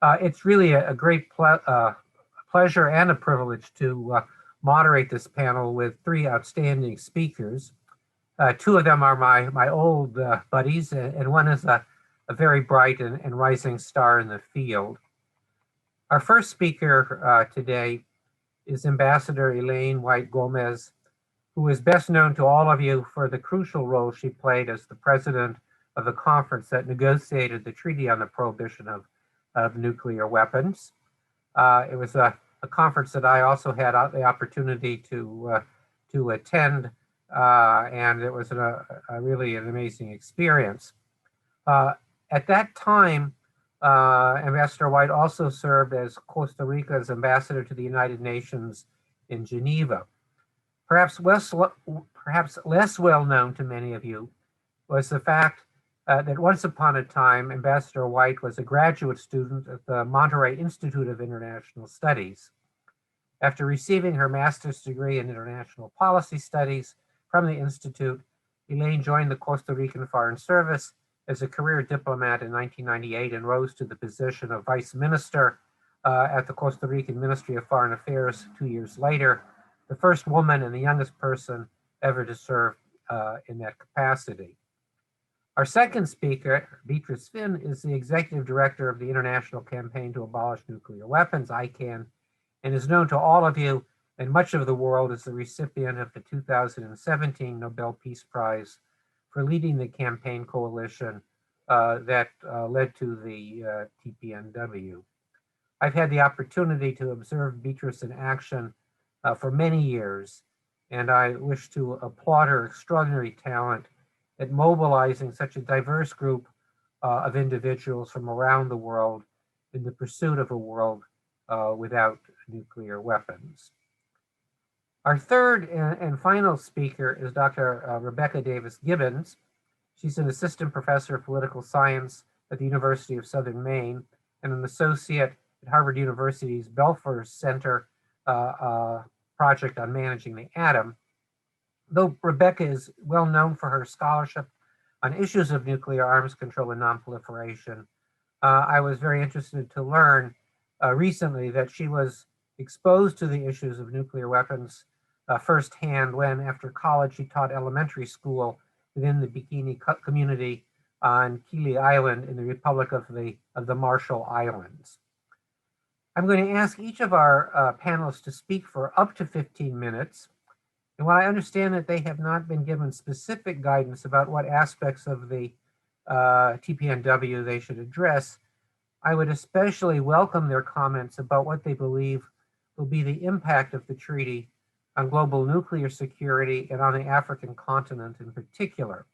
It's really a great pleasure and a privilege to moderate this panel with three outstanding speakers. Two of them are my old buddies, and one is a very bright and rising star in the field. Our first speaker today is Ambassador Elayne Whyte Gomez, who is best known to all of you for the crucial role she played as the president of the conference that negotiated the Treaty on the Prohibition of Nuclear Weapons. It was a conference that I also had the opportunity to attend, and it was really an amazing experience. At that time, Ambassador Whyte also served as Costa Rica's ambassador to the United Nations in Geneva. Perhaps less well known to many of you was the fact that once upon a time, Ambassador Whyte was a graduate student at the Monterey Institute of International Studies. After receiving her master's degree in international policy studies from the Institute, Elayne joined the Costa Rican Foreign Service as a career diplomat in 1998 and rose to the position of vice minister at the Costa Rican Ministry of Foreign Affairs 2 years later, the first woman and the youngest person ever to serve in that capacity. Our second speaker, Beatrice Fihn, is the executive director of the International Campaign to Abolish Nuclear Weapons, ICAN, and is known to all of you and much of the world as the recipient of the 2017 Nobel Peace Prize for leading the campaign coalition that led to the TPNW. I've had the opportunity to observe Beatrice in action for many years, and I wish to applaud her extraordinary talent at mobilizing such a diverse group of individuals from around the world in the pursuit of a world without nuclear weapons. Our third and final speaker is Dr. Rebecca Davis Gibbons. She's an assistant professor of political science at the University of Southern Maine and an associate at Harvard University's Belfer Center project on managing the atom. Though Rebecca is well known for her scholarship on issues of nuclear arms control and non-proliferation, I was very interested to learn recently that she was exposed to the issues of nuclear weapons firsthand when, after college, she taught elementary school within the Bikini community on Kili Island in the Republic of the Marshall Islands. I'm going to ask each of our panelists to speak for up to 15 minutes. And while I understand that they have not been given specific guidance about what aspects of the TPNW they should address, I would especially welcome their comments about what they believe will be the impact of the treaty on global nuclear security and on the African continent in particular.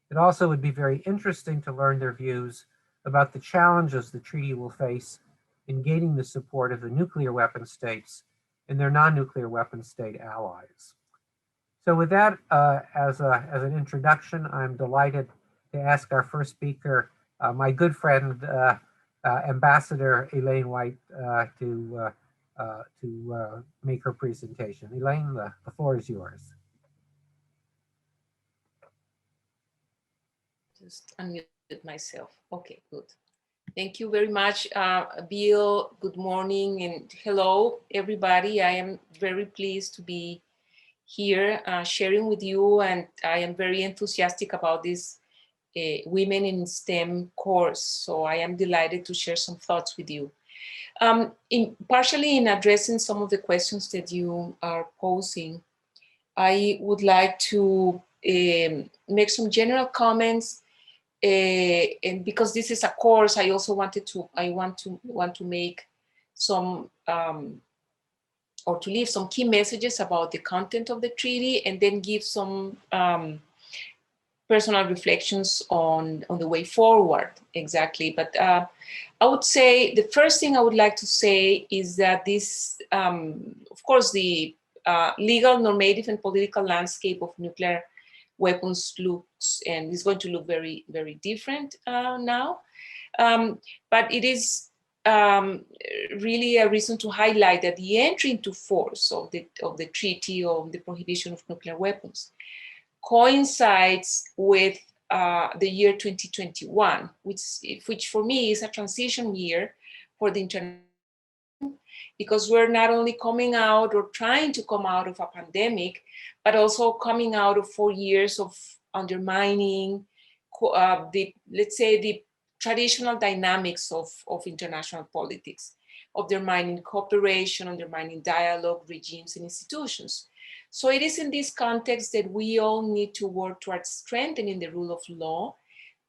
It also would be very interesting to learn their views about the challenges the treaty will face in gaining the support of the nuclear weapon states and their non-nuclear weapon state allies. So with that as an introduction, I'm delighted to ask our first speaker, my good friend, Ambassador Elayne Whyte, to make her presentation. Elayne, the floor is yours. Just unmute myself. Okay, good. Thank you very much, Bill. Good morning and hello, everybody. I am very pleased to be here sharing with you, and I am very enthusiastic about this Women in STEM course. So I am delighted to share some thoughts with you. Partially in addressing some of the questions that you are posing, I would like to make some general comments. And because this is a course, I also want to make some or to leave some key messages about the content of the treaty, and then give some personal reflections on the way forward. Exactly, but I would say the first thing I would like to say is that this, of course, the legal, normative, and political landscape of nuclear weapons looks and is going to look very, very different now. But it is really a reason to highlight that the entry into force of the Treaty on the Prohibition of Nuclear Weapons coincides with the year 2021, which for me is a transition year for the international, because we're not only coming out or trying to come out of a pandemic, but also coming out of 4 years of undermining let's say the traditional dynamics of international politics, undermining cooperation, undermining dialogue, regimes, and institutions. So it is in this context that we all need to work towards strengthening the rule of law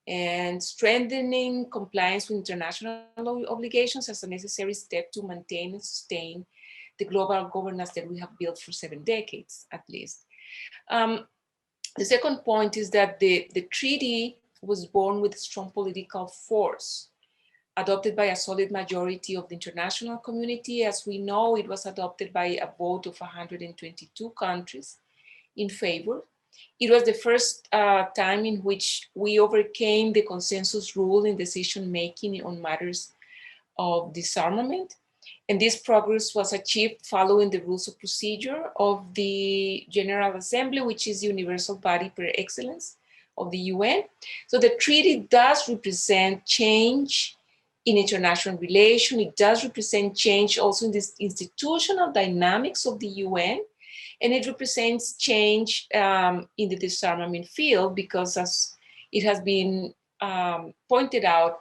and strengthening compliance with international obligations as a necessary step to maintain and sustain the global governance that we have built for 7 decades, at least. The second point is that the treaty was born with strong political force, adopted by a solid majority of the international community. As we know, it was adopted by a vote of 122 countries in favor. It was the first time in which we overcame the consensus rule in decision-making on matters of disarmament. And this progress was achieved following the rules of procedure of the General Assembly, which is the universal body per excellence of the UN. So the treaty does represent change in international relations. It does represent change also in this institutional dynamics of the UN. And it represents change in the disarmament field, because as it has been pointed out,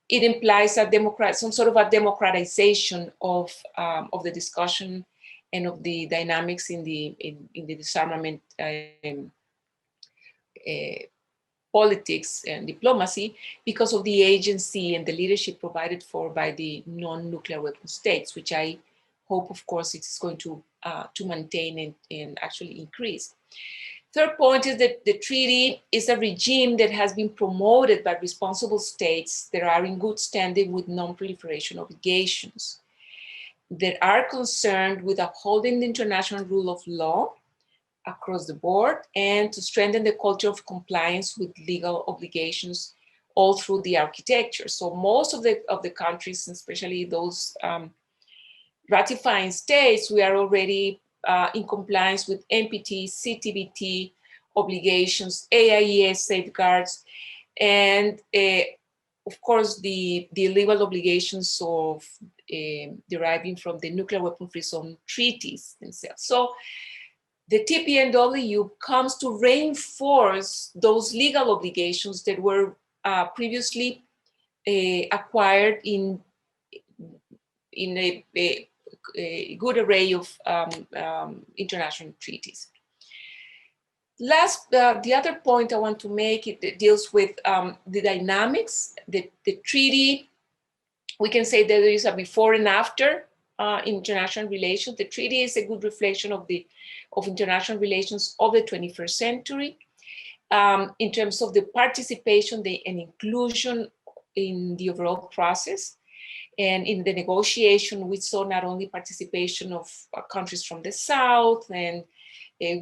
it implies some sort of a democratization of the discussion and of the dynamics in the disarmament politics and diplomacy, because of the agency and the leadership provided for by the non-nuclear weapon states, which I hope, of course, it's going to maintain and actually increase. Third point is that the treaty is a regime that has been promoted by responsible states that are in good standing with non-proliferation obligations, that are concerned with upholding the international rule of law across the board, and to strengthen the culture of compliance with legal obligations all through the architecture. So most of the countries, especially those ratifying states, we are already in compliance with NPT, CTBT obligations, AIES safeguards, and of course the legal obligations of deriving from the nuclear weapon-free zone treaties themselves. So the TPNW comes to reinforce those legal obligations that were previously acquired in a good array of international treaties. Last, the other point I want to make, it deals with the dynamics. The treaty, we can say that there is a before and after international relations. The treaty is a good reflection of international relations of the 21st century in terms of the participation and inclusion in the overall process. And in the negotiation, we saw not only participation of countries from the South and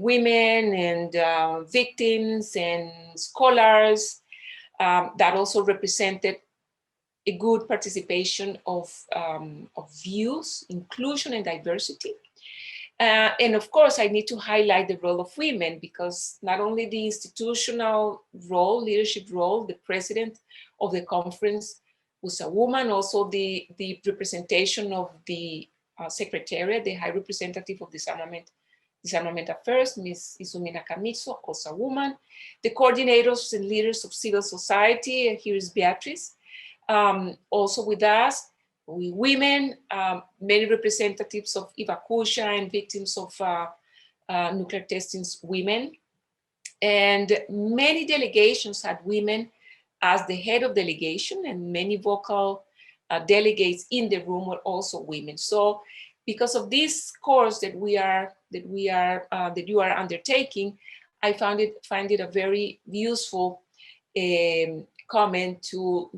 women and victims and scholars, that also represented a good participation of views, inclusion, and diversity. And of course, I need to highlight the role of women, because not only the institutional role, leadership role, the president of the conference was a woman, also the representation of the secretariat, the High Representative of Disarmament Affairs, Ms. Izumi Nakamitsu, also a woman. The coordinators and leaders of civil society, here is Beatrice, also with us, we women, many representatives of Iwakusha and victims of nuclear testings, women. And many delegations had women as the head of delegation, and many vocal delegates in the room were also women. So because of this course that you are undertaking, I find it a very useful comment to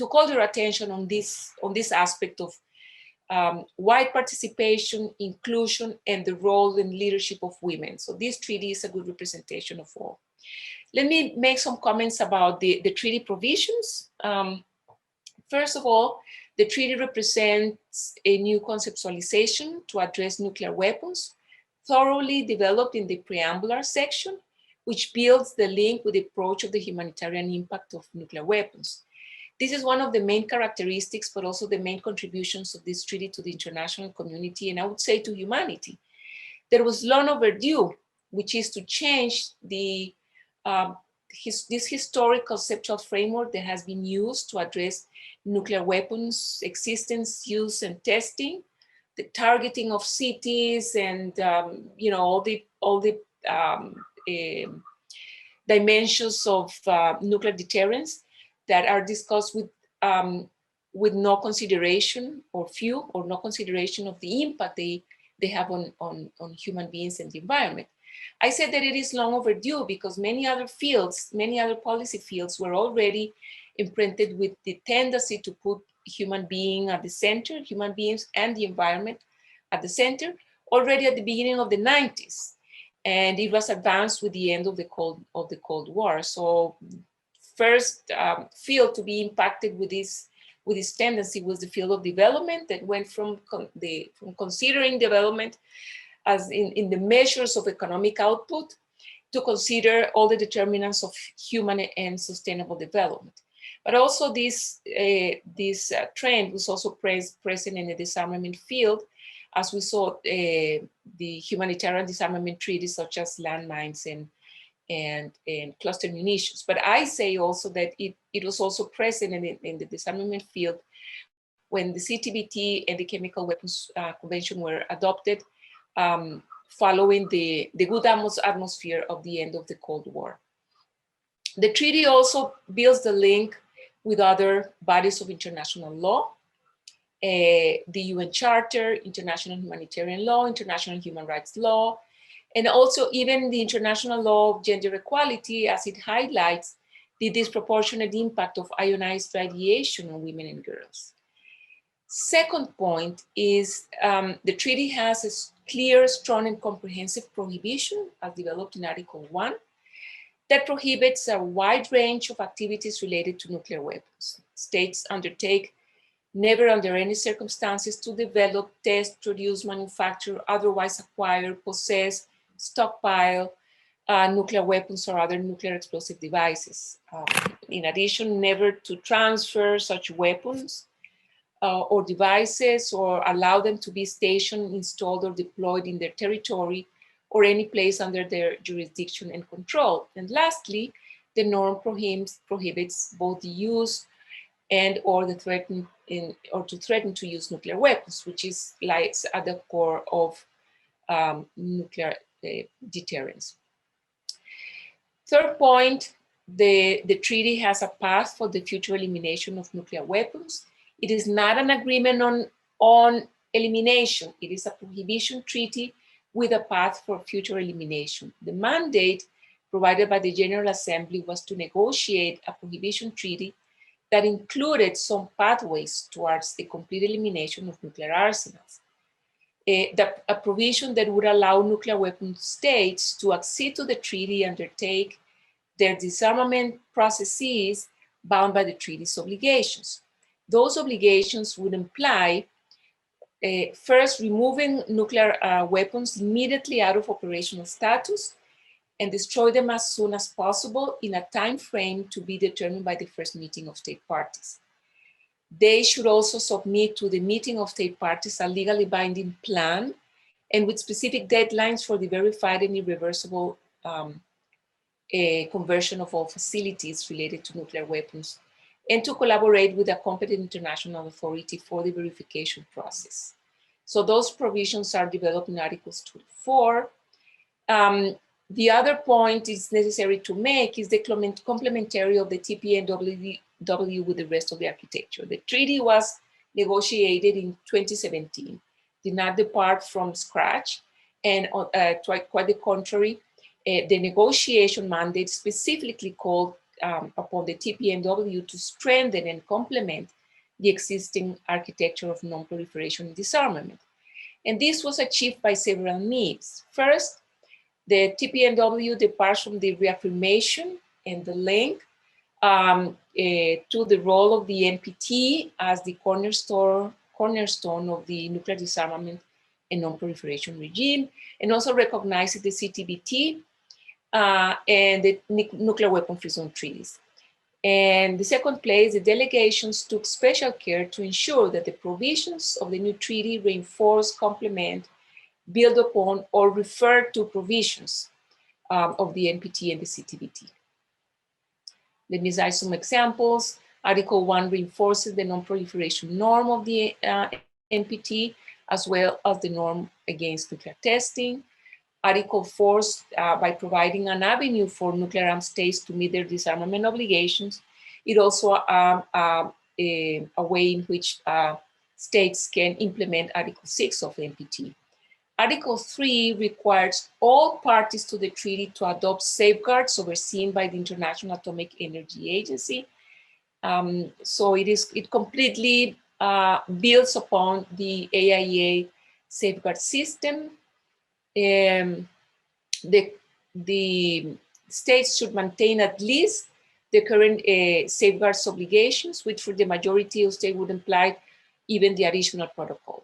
call your attention on this aspect of wide participation, inclusion, and the role and leadership of women. So this treaty is a good representation of all. Let me make some comments about the treaty provisions. First of all, the treaty represents a new conceptualization to address nuclear weapons, thoroughly developed in the preambular section, which builds the link with the approach of the humanitarian impact of nuclear weapons. This is one of the main characteristics, but also the main contributions of this treaty to the international community, and I would say to humanity. There was long overdue, which is to change this historic conceptual framework that has been used to address nuclear weapons existence, use, and testing, the targeting of cities, and all the dimensions of nuclear deterrence that are discussed with no consideration or few or no consideration of the impact they have on human beings and the environment. I said that it is long overdue because many other fields, many other policy fields were already imprinted with the tendency to put human being at the center, human beings and the environment at the center, already at the beginning of the 90s. And it was advanced with the end of the Cold War. So first field to be impacted with this tendency was the field of development that went from considering development as in the measures of economic output to consider all the determinants of human and sustainable development. But also this trend was also present in the disarmament field, as we saw the humanitarian disarmament treaties such as landmines and cluster munitions. But I say also that it was also present in the disarmament field when the CTBT and the Chemical Weapons Convention were adopted following the good atmosphere of the end of the Cold War. The treaty also builds the link with other bodies of international law, the UN Charter, international humanitarian law, international human rights law, and also even the international law of gender equality, as it highlights the disproportionate impact of ionized radiation on women and girls. Second point is the treaty has a clear, strong, and comprehensive prohibition, as developed in Article 1, that prohibits a wide range of activities related to nuclear weapons. States undertake never under any circumstances to develop, test, produce, manufacture, otherwise acquire, possess, stockpile nuclear weapons or other nuclear explosive devices. In addition, never to transfer such weapons or devices or allow them to be stationed, installed, or deployed in their territory or any place under their jurisdiction and control. And lastly, the norm prohibits both the use and or to threaten to use nuclear weapons, which lies at the core of nuclear deterrence. Third point, the treaty has a path for the future elimination of nuclear weapons. It is not an agreement on elimination. It is a prohibition treaty with a path for future elimination. The mandate provided by the General Assembly was to negotiate a prohibition treaty that included some pathways towards the complete elimination of nuclear arsenals. A provision that would allow nuclear weapon states to accede to the treaty, undertake their disarmament processes bound by the treaty's obligations. Those obligations would imply first removing nuclear weapons immediately out of operational status and destroy them as soon as possible in a time frame to be determined by the first meeting of state parties. They should also submit to the meeting of state parties a legally binding plan and with specific deadlines for the verified and irreversible conversion of all facilities related to nuclear weapons, and to collaborate with a competent international authority for the verification process. So those provisions are developed in Articles 2 to 4. The other point is necessary to make is the complementary of the TPNW with the rest of the architecture. The treaty was negotiated in 2017, did not depart from scratch, and quite the contrary, the negotiation mandate specifically called upon the TPNW to strengthen and complement the existing architecture of non-proliferation and disarmament. And this was achieved by several means. First, the TPNW departs from the reaffirmation and the link to the role of the NPT as the cornerstone of the nuclear disarmament and non-proliferation regime, and also recognizes the CTBT and the nuclear weapon-free zone treaties. And the second place, the delegations took special care to ensure that the provisions of the new treaty reinforce, complement, build upon, or refer to provisions of the NPT and the CTBT. Let me cite some examples. Article 1 reinforces the non-proliferation norm of the NPT, as well as the norm against nuclear testing. Article 4, by providing an avenue for nuclear armed states to meet their disarmament obligations, it also a way in which states can implement Article 6 of the NPT. Article 3 requires all parties to the treaty to adopt safeguards overseen by the International Atomic Energy Agency. So it completely builds upon the AIA safeguard system. The states should maintain at least the current safeguards obligations, which for the majority of states would imply even the additional protocol.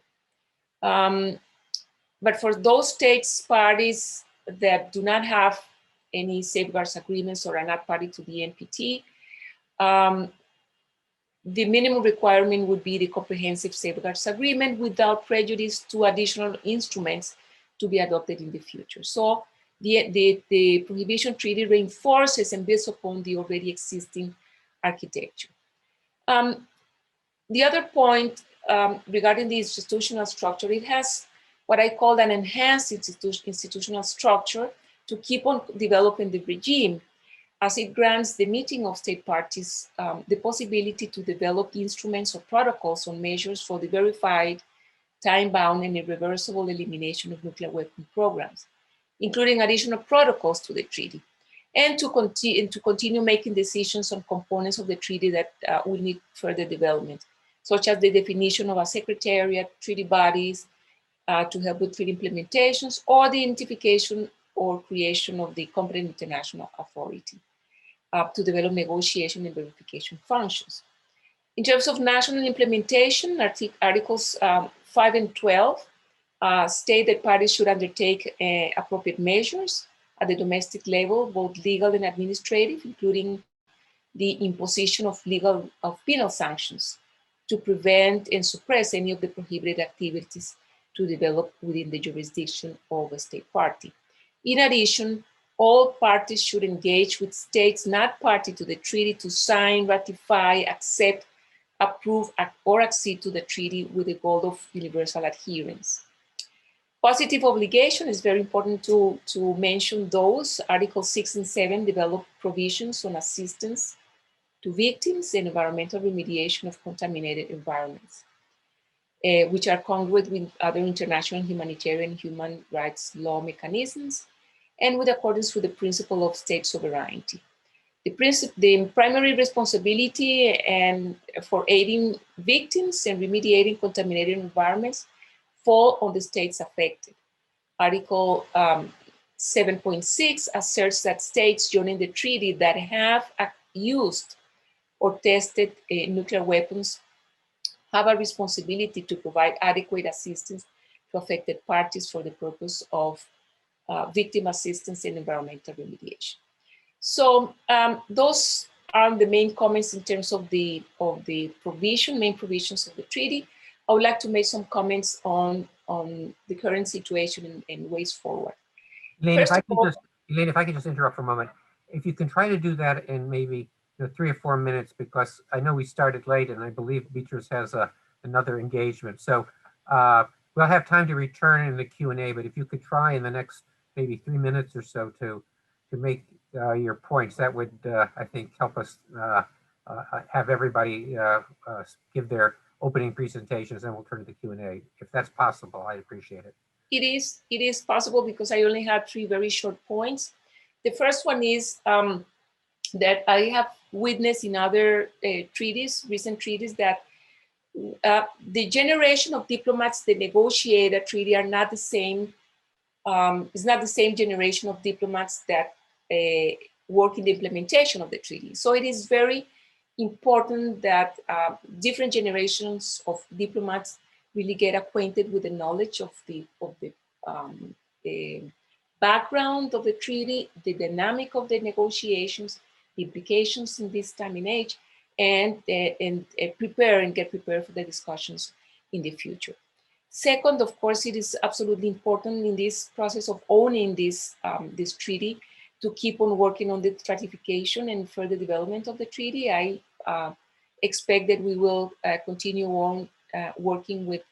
But for those states parties that do not have any safeguards agreements or are not party to the NPT, the minimum requirement would be the comprehensive safeguards agreement without prejudice to additional instruments to be adopted in the future. So the Prohibition Treaty reinforces and builds upon the already existing architecture. The other point regarding the institutional structure, it has what I call an enhanced institutional structure to keep on developing the regime, as it grants the meeting of state parties the possibility to develop instruments or protocols on measures for the verified, time-bound, and irreversible elimination of nuclear weapon programs, including additional protocols to the treaty, and to continue making decisions on components of the treaty that will need further development, such as the definition of a secretariat, treaty bodies, to help with treaty implementations, or the identification or creation of the competent international authority to develop negotiation and verification functions. In terms of national implementation, Articles 5 and 12 state that parties should undertake appropriate measures at the domestic level, both legal and administrative, including the imposition of penal sanctions to prevent and suppress any of the prohibited activities to develop within the jurisdiction of a state party. In addition, all parties should engage with states not party to the treaty to sign, ratify, accept, approve, or accede to the treaty with the goal of universal adherence. Positive obligation is very important to mention those. Articles 6 and 7 develop provisions on assistance to victims and environmental remediation of contaminated environments, which are congruent with other international humanitarian human rights law mechanisms and with accordance with the principle of state sovereignty. The primary responsibility and for aiding victims and remediating contaminated environments fall on the states affected. Article 7.6 asserts that states joining the treaty that have used or tested nuclear weapons have a responsibility to provide adequate assistance to affected parties for the purpose of victim assistance and environmental remediation. So those are the main comments in terms of the main provisions of the treaty. I would like to make some comments on the current situation and ways forward. Elayne, if I could just interrupt for a moment. If you can try to do that in maybe 3 or 4 minutes, because I know we started late and I believe Beatrice has another engagement. So we'll have time to return in the Q&A, but if you could try in the next maybe 3 minutes or so to make your points, that would, I think, help us have everybody give their opening presentations, and we'll turn to the Q&A. If that's possible, I'd appreciate it. It is possible because I only have 3 very short points. The first one is that I have witnessed in other recent treaties, that the generation of diplomats that negotiate a treaty are not the same. It's not the same generation of diplomats that work in the implementation of the treaty. So it is very important that different generations of diplomats really get acquainted with the knowledge of the background of the treaty, the dynamic of the negotiations, implications in this time and age, and prepare and get prepared for the discussions in the future. Second, of course, it is absolutely important in this process of owning this, this treaty to keep on working on the ratification and further development of the treaty. I expect that we will continue on working with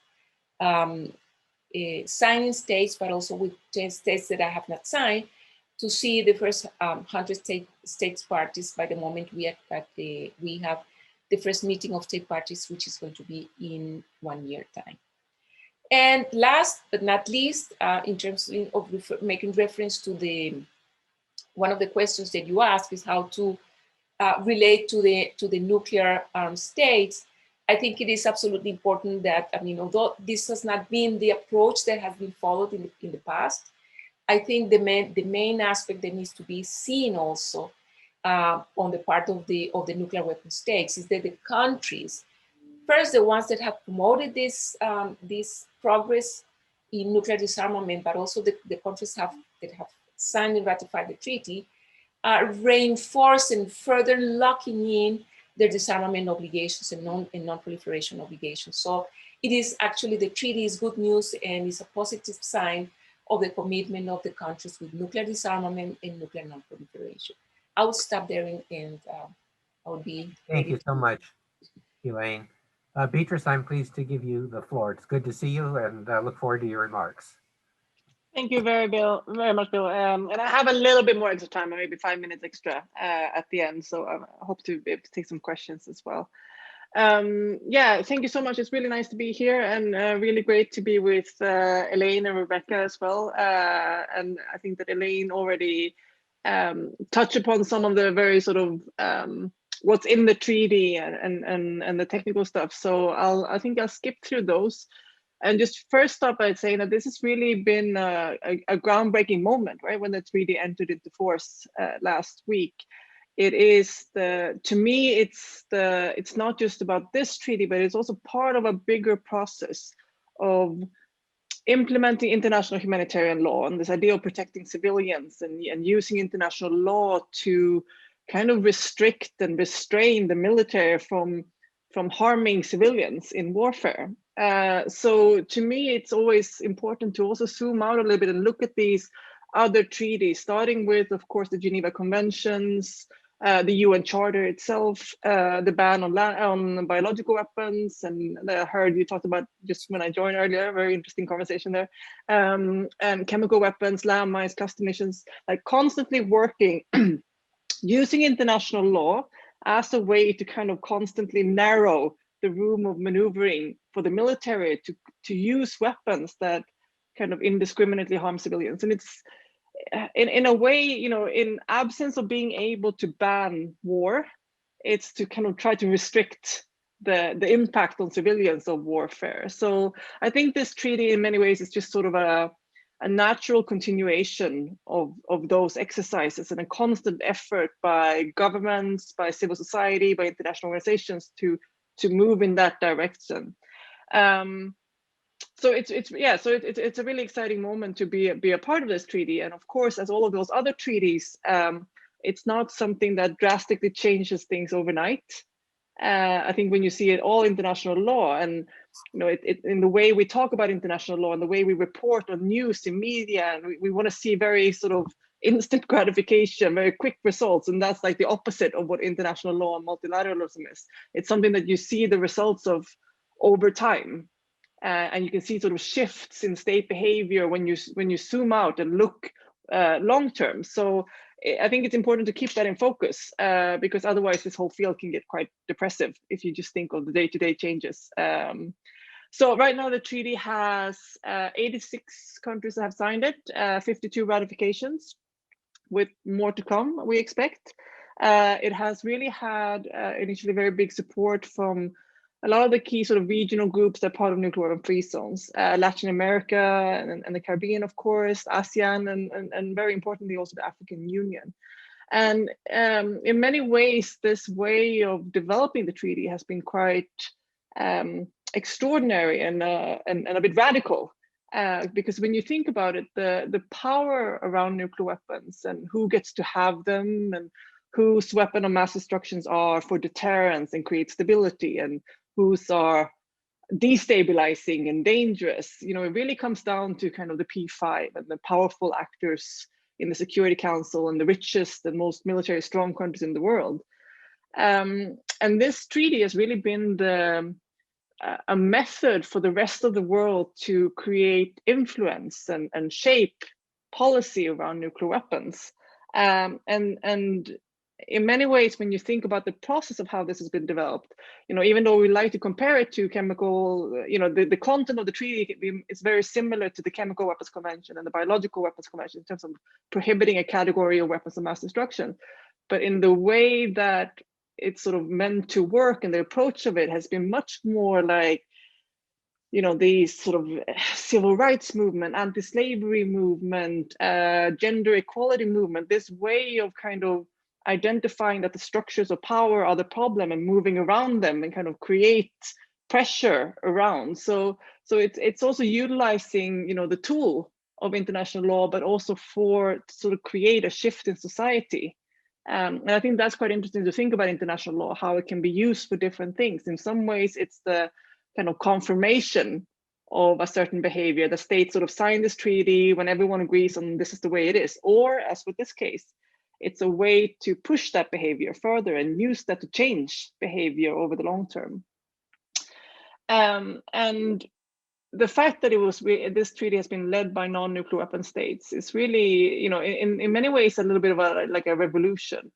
signing states, but also with 10 states that I have not signed, to see the first 100 states parties by the moment we have the first meeting of state parties, which is going to be in 1 year time. And last but not least, in terms of making reference to one of the questions that you asked is how to relate to the nuclear armed states. I think it is absolutely important that, I mean, although this has not been the approach that has been followed in the past, I think the main aspect that needs to be seen also on the part of the nuclear weapon states is that the countries, first, the ones that have promoted this progress in nuclear disarmament, but also the countries that have signed and ratified the treaty, reinforce and further locking in their disarmament obligations and non-proliferation obligations. So it is actually, the treaty is good news and is a positive sign of the commitment of the countries with nuclear disarmament and nuclear non-proliferation. I will stop there and I will be. Thank you so much, Elayne. Beatrice, I'm pleased to give you the floor. It's good to see you, and look forward to your remarks. Thank you very much, Bill. And I have a little bit more extra time, maybe 5 minutes extra at the end, so I hope to be able to take some questions as well. Yeah, thank you so much. It's really nice to be here, and really great to be with Elayne and Rebecca as well. And I think that Elayne already touched upon some of the very sort of what's in the treaty and the technical stuff. So I think I'll skip through those. And just first start by saying that this has really been a groundbreaking moment, right? When the treaty entered into force last week. It is to me, it's not just about this treaty, but it's also part of a bigger process of implementing international humanitarian law and this idea of protecting civilians and using international law to kind of restrict and restrain the military from harming civilians in warfare. So to me, it's always important to also zoom out a little bit and look at these other treaties, starting with, of course, the Geneva Conventions, the UN Charter itself, the ban on biological weapons, and I heard you talked about just when I joined earlier, very interesting conversation there, and chemical weapons, landmines, cluster munitions, like constantly working, using international law as a way to kind of constantly narrow the room of maneuvering for the military to use weapons that kind of indiscriminately harm civilians. And it's in a way, you know, in absence of being able to ban war, it's to kind of try to restrict the impact on civilians of warfare. So I think this treaty in many ways is just sort of a natural continuation of those exercises and a constant effort by governments, by civil society, by international organizations to move in that direction. So it's a really exciting moment to be a part of this treaty. And of course, as all of those other treaties, it's not something that drastically changes things overnight. I think when you see it all international law, and you know, in the way we talk about international law and the way we report on news in media, and we want to see very sort of instant gratification, very quick results, and that's like the opposite of what international law and multilateralism is. It's something that you see the results of over time, and you can see sort of shifts in state behavior when you zoom out and look long term. So I think it's important to keep that in focus, because otherwise this whole field can get quite depressive if you just think of the day-to-day changes. So right now the treaty has 86 countries that have signed it, 52 ratifications, with more to come, we expect. It has really had initially very big support from a lot of the key sort of regional groups that are part of nuclear weapon free zones, Latin America and the Caribbean, of course, ASEAN, and very importantly also the African Union. And in many ways, this way of developing the treaty has been quite extraordinary and a bit radical, because when you think about it, the power around nuclear weapons and who gets to have them and whose weapon of mass destructions are for deterrence and create stability, and whose are destabilizing and dangerous. You know, it really comes down to kind of the P5 and the powerful actors in the Security Council and the richest and most military strong countries in the world. And this treaty has really been a method for the rest of the world to create influence and shape policy around nuclear weapons. And in many ways, when you think about the process of how this has been developed, you know, even though we like to compare it to chemical, you know, the content of the treaty is very similar to the Chemical Weapons Convention and the Biological Weapons Convention in terms of prohibiting a category of weapons of mass destruction. But in the way that it's sort of meant to work, and the approach of it has been much more like, you know, these sort of civil rights movement, anti-slavery movement, gender equality movement, this way of kind of identifying that the structures of power are the problem and moving around them and kind of create pressure around. So it's also utilizing, you know, the tool of international law, but also for to sort of create a shift in society. And I think that's quite interesting to think about international law, how it can be used for different things. In some ways, it's the kind of confirmation of a certain behavior. The state sort of signed this treaty when everyone agrees on this is the way it is. Or as with this case, it's a way to push that behavior further and use that to change behavior over the long term. And the fact that this treaty has been led by non-nuclear weapon states is really, you know, in many ways a little bit of a revolution.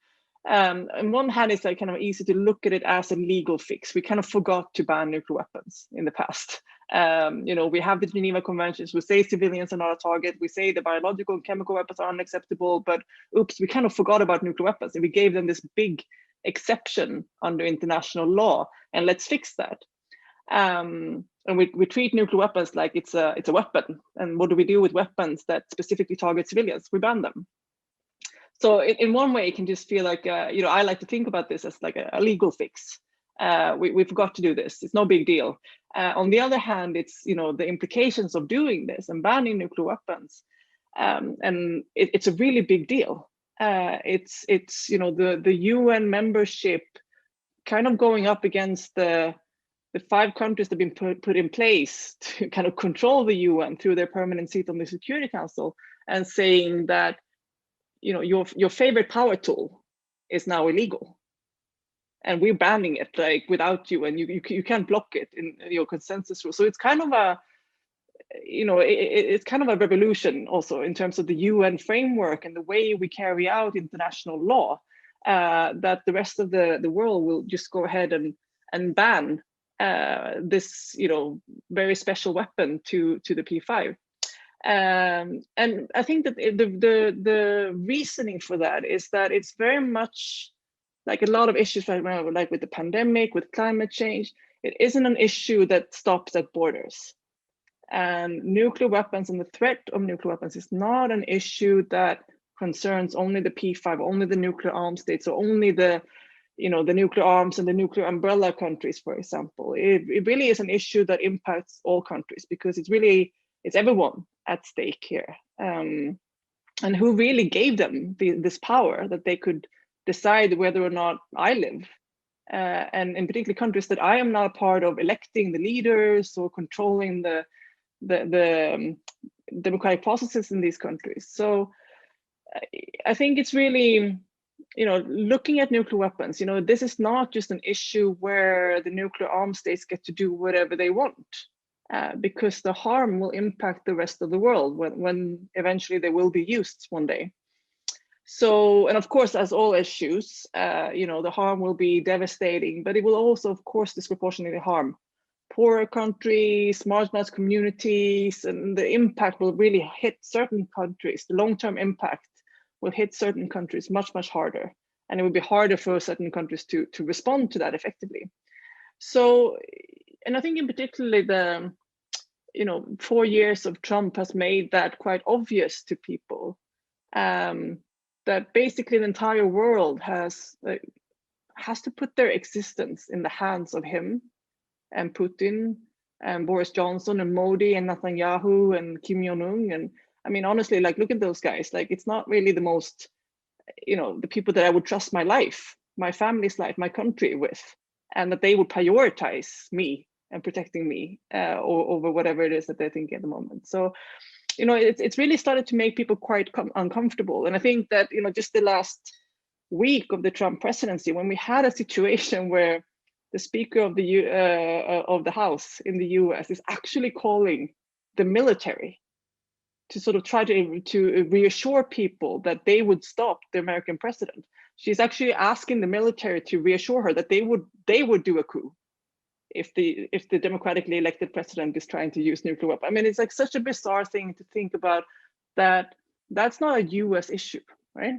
On one hand, it's like kind of easy to look at it as a legal fix. We kind of forgot to ban nuclear weapons in the past. You know, we have the Geneva Conventions. We say civilians are not a target. We say the biological and chemical weapons are unacceptable. But oops, we kind of forgot about nuclear weapons, and we gave them this big exception under international law. And let's fix that. And we treat nuclear weapons like it's a weapon. And what do we do with weapons that specifically target civilians? We ban them. So in one way, it can just feel like, you know, I like to think about this as like a legal fix. We forgot to do this. It's no big deal. On the other hand, it's, you know, the implications of doing this and banning nuclear weapons. And it's a really big deal. It's you know, the UN membership kind of going up against the 5 countries that have been put in place to kind of control the UN through their permanent seat on the Security Council, and saying that, you know, your favorite power tool is now illegal, and we're banning it like without you, and you can't block it in your consensus rule. So it's kind of a, you know, it's kind of a revolution also in terms of the UN framework and the way we carry out international law, that the rest of the world will just go ahead and ban this, you know, very special weapon to the P5. And I think that the reasoning for that is that it's very much like a lot of issues right now, like with the pandemic, with climate change. It isn't an issue that stops at borders. And nuclear weapons and the threat of nuclear weapons is not an issue that concerns only the P5, only the nuclear armed states, or only the, you know, the nuclear arms and the nuclear umbrella countries, for example. It really is an issue that impacts all countries, because it's everyone at stake here. And who really gave them this power that they could decide whether or not I live. And in particular countries that I am not a part of electing the leaders or controlling the democratic processes in these countries. So I think it's really, you know, looking at nuclear weapons, you know, this is not just an issue where the nuclear armed states get to do whatever they want, because the harm will impact the rest of the world when eventually they will be used one day. So, and of course, as all issues, you know, the harm will be devastating, but it will also, of course, disproportionately harm poorer countries, marginalized communities, and the impact will really hit certain countries. The long-term impact will hit certain countries much, much harder. And it will be harder for certain countries to respond to that effectively. So, and I think in particular, the, you know, 4 years of Trump has made that quite obvious to people, that basically the entire world has to put their existence in the hands of him and Putin and Boris Johnson and Modi and Netanyahu and Kim Jong-un. And I mean, honestly, like, look at those guys. Like, it's not really the most the people that I would trust my life, my family's life, my country with, and that they would prioritize me and protecting me over whatever it is that they're thinking at the moment. So, it's really started to make people quite uncomfortable. And I think that, just the last week of the Trump presidency, when we had a situation where the Speaker of the House in the US is actually calling the military to sort of try to reassure people that they would stop the American president. She's actually asking the military to reassure her that they would do a coup if the democratically elected president is trying to use nuclear weapons. I mean, it's like such a bizarre thing to think about, that that's not a US issue, right?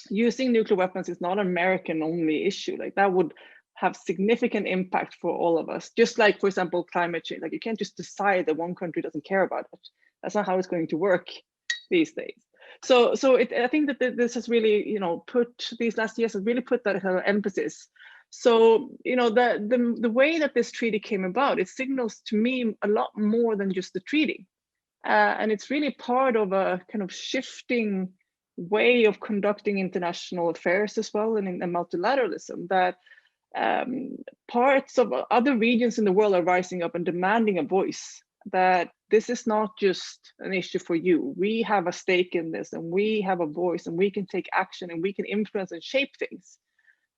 Using nuclear weapons is not an American only issue. Like, that would have significant impact for all of us. Just like, for example, climate change. Like, you can't just decide that one country doesn't care about it. That's not how it's going to work these days. So I think that this has really, these last years has really put that kind of emphasis. So, the way that this treaty came about, it signals to me a lot more than just the treaty. And it's really part of a kind of shifting way of conducting international affairs as well, and in multilateralism, that parts of other regions in the world are rising up and demanding a voice, that this is not just an issue for you. We have a stake in this, and we have a voice, and we can take action, and we can influence and shape things.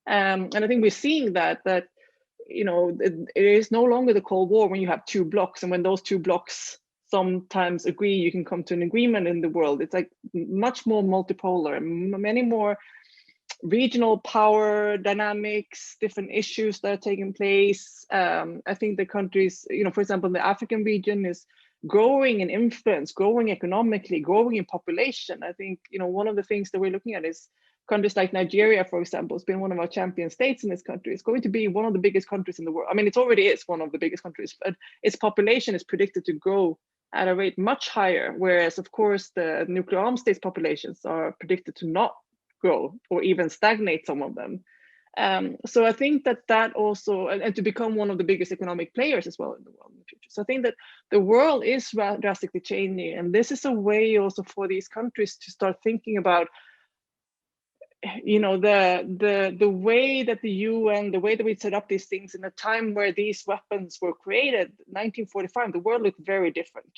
And I think we're seeing that it is no longer the Cold War when you have two blocks, and when those two blocks sometimes agree, you can come to an agreement in the world. It's like much more multipolar, and many more regional power dynamics, different issues that are taking place. I think the countries, for example, the African region is growing in influence, growing economically, growing in population. I think, one of the things that we're looking at is countries like Nigeria, for example, has been one of our champion states in this country. It's going to be one of the biggest countries in the world. I mean, it already is one of the biggest countries, but its population is predicted to grow at a rate much higher, whereas, of course, the nuclear armed states populations are predicted to not grow or even stagnate, some of them. So I think that also, and to become one of the biggest economic players as well in the world in the future. So I think that the world is drastically changing, and this is a way also for these countries to start thinking about, the way that the UN, the way that we set up these things in a time where these weapons were created, 1945, the world looked very different,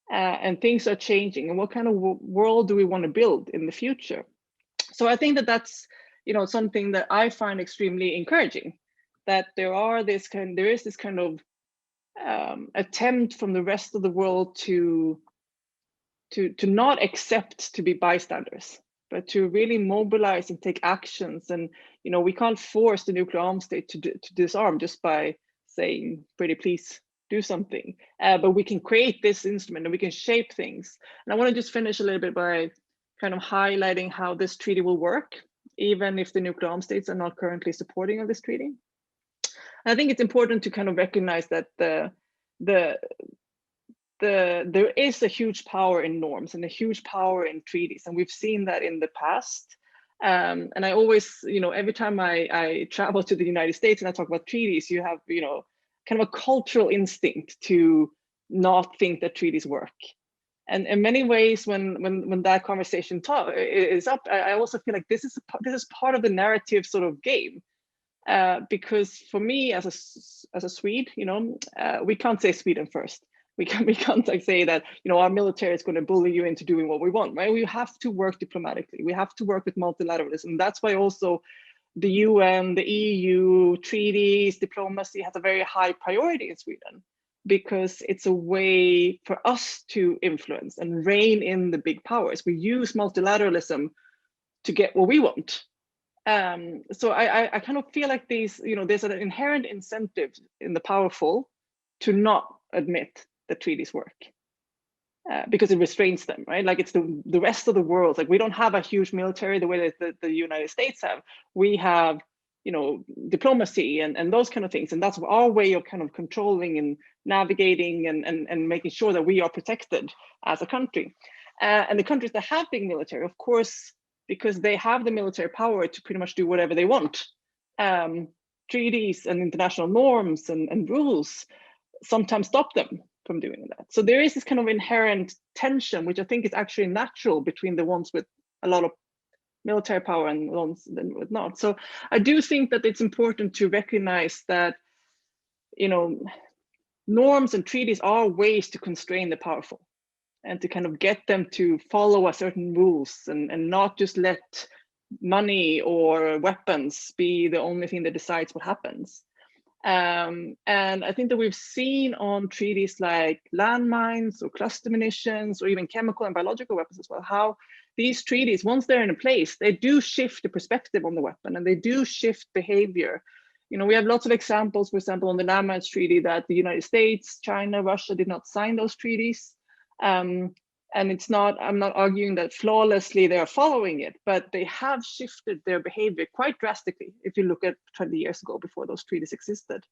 and things are changing. And what kind of world do we want to build in the future? So I think that that's something that I find extremely encouraging, that there is this kind of attempt from the rest of the world to not accept to be bystanders, but to really mobilize and take actions. And we can't force the nuclear armed state to disarm just by saying, pretty please do something, but we can create this instrument and we can shape things. And I want to just finish a little bit by kind of highlighting how this treaty will work, even if the nuclear armed states are not currently supporting of this treaty. And I think it's important to kind of recognize that there is a huge power in norms and a huge power in treaties, and we've seen that in the past. And I always, every time I travel to the United States and I talk about treaties, you have, kind of a cultural instinct to not think that treaties work. And in many ways, when that conversation is up, I also feel like this is part of the narrative sort of game, because for me as a Swede, we can't say Sweden first. We can't like say that our military is going to bully you into doing what we want, right? We have to work diplomatically. We have to work with multilateralism. That's why also the UN, the EU, treaties, diplomacy has a very high priority in Sweden, because it's a way for us to influence and rein in the big powers. We use multilateralism to get what we want. So I kind of feel like there's an inherent incentive in the powerful to not admit that treaties work, because it restrains them, right? Like, it's the rest of the world. Like, we don't have a huge military the way that the United States have. We have diplomacy and those kind of things, and that's our way of kind of controlling and navigating and making sure that we are protected as a country. And the countries that have big military, of course, because they have the military power to pretty much do whatever they want, treaties and international norms and rules sometimes stop them from doing that. So there is this kind of inherent tension, which I think is actually natural between the ones with a lot of military power and whatnot. So I do think that it's important to recognize that, norms and treaties are ways to constrain the powerful and to kind of get them to follow a certain rules and not just let money or weapons be the only thing that decides what happens. And I think that we've seen on treaties like landmines or cluster munitions or even chemical and biological weapons as well, how these treaties, once they're in place, they do shift the perspective on the weapon and they do shift behavior. We have lots of examples, for example, on the landmines treaty that the United States, China, Russia did not sign those treaties. And I'm not arguing that flawlessly they are following it, but they have shifted their behavior quite drastically if you look at 20 years ago before those treaties existed.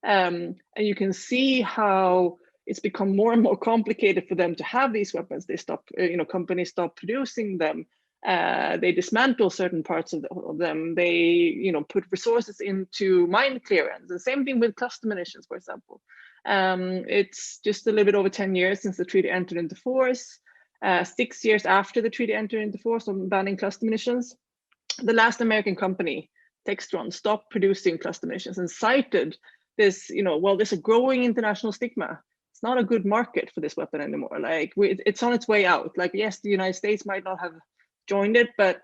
And you can see how it's become more and more complicated for them to have these weapons. They stop, companies stop producing them. They dismantle certain parts of them. They, put resources into mine clearance. The same thing with cluster munitions, for example. It's just a little bit over 10 years since the treaty entered into force. 6 years after the treaty entered into force on banning cluster munitions, the last American company, Textron, stopped producing cluster munitions and cited this, there's a growing international stigma. It's not a good market for this weapon anymore. Like it's on its way out. Like, yes, the United States might not have joined it, but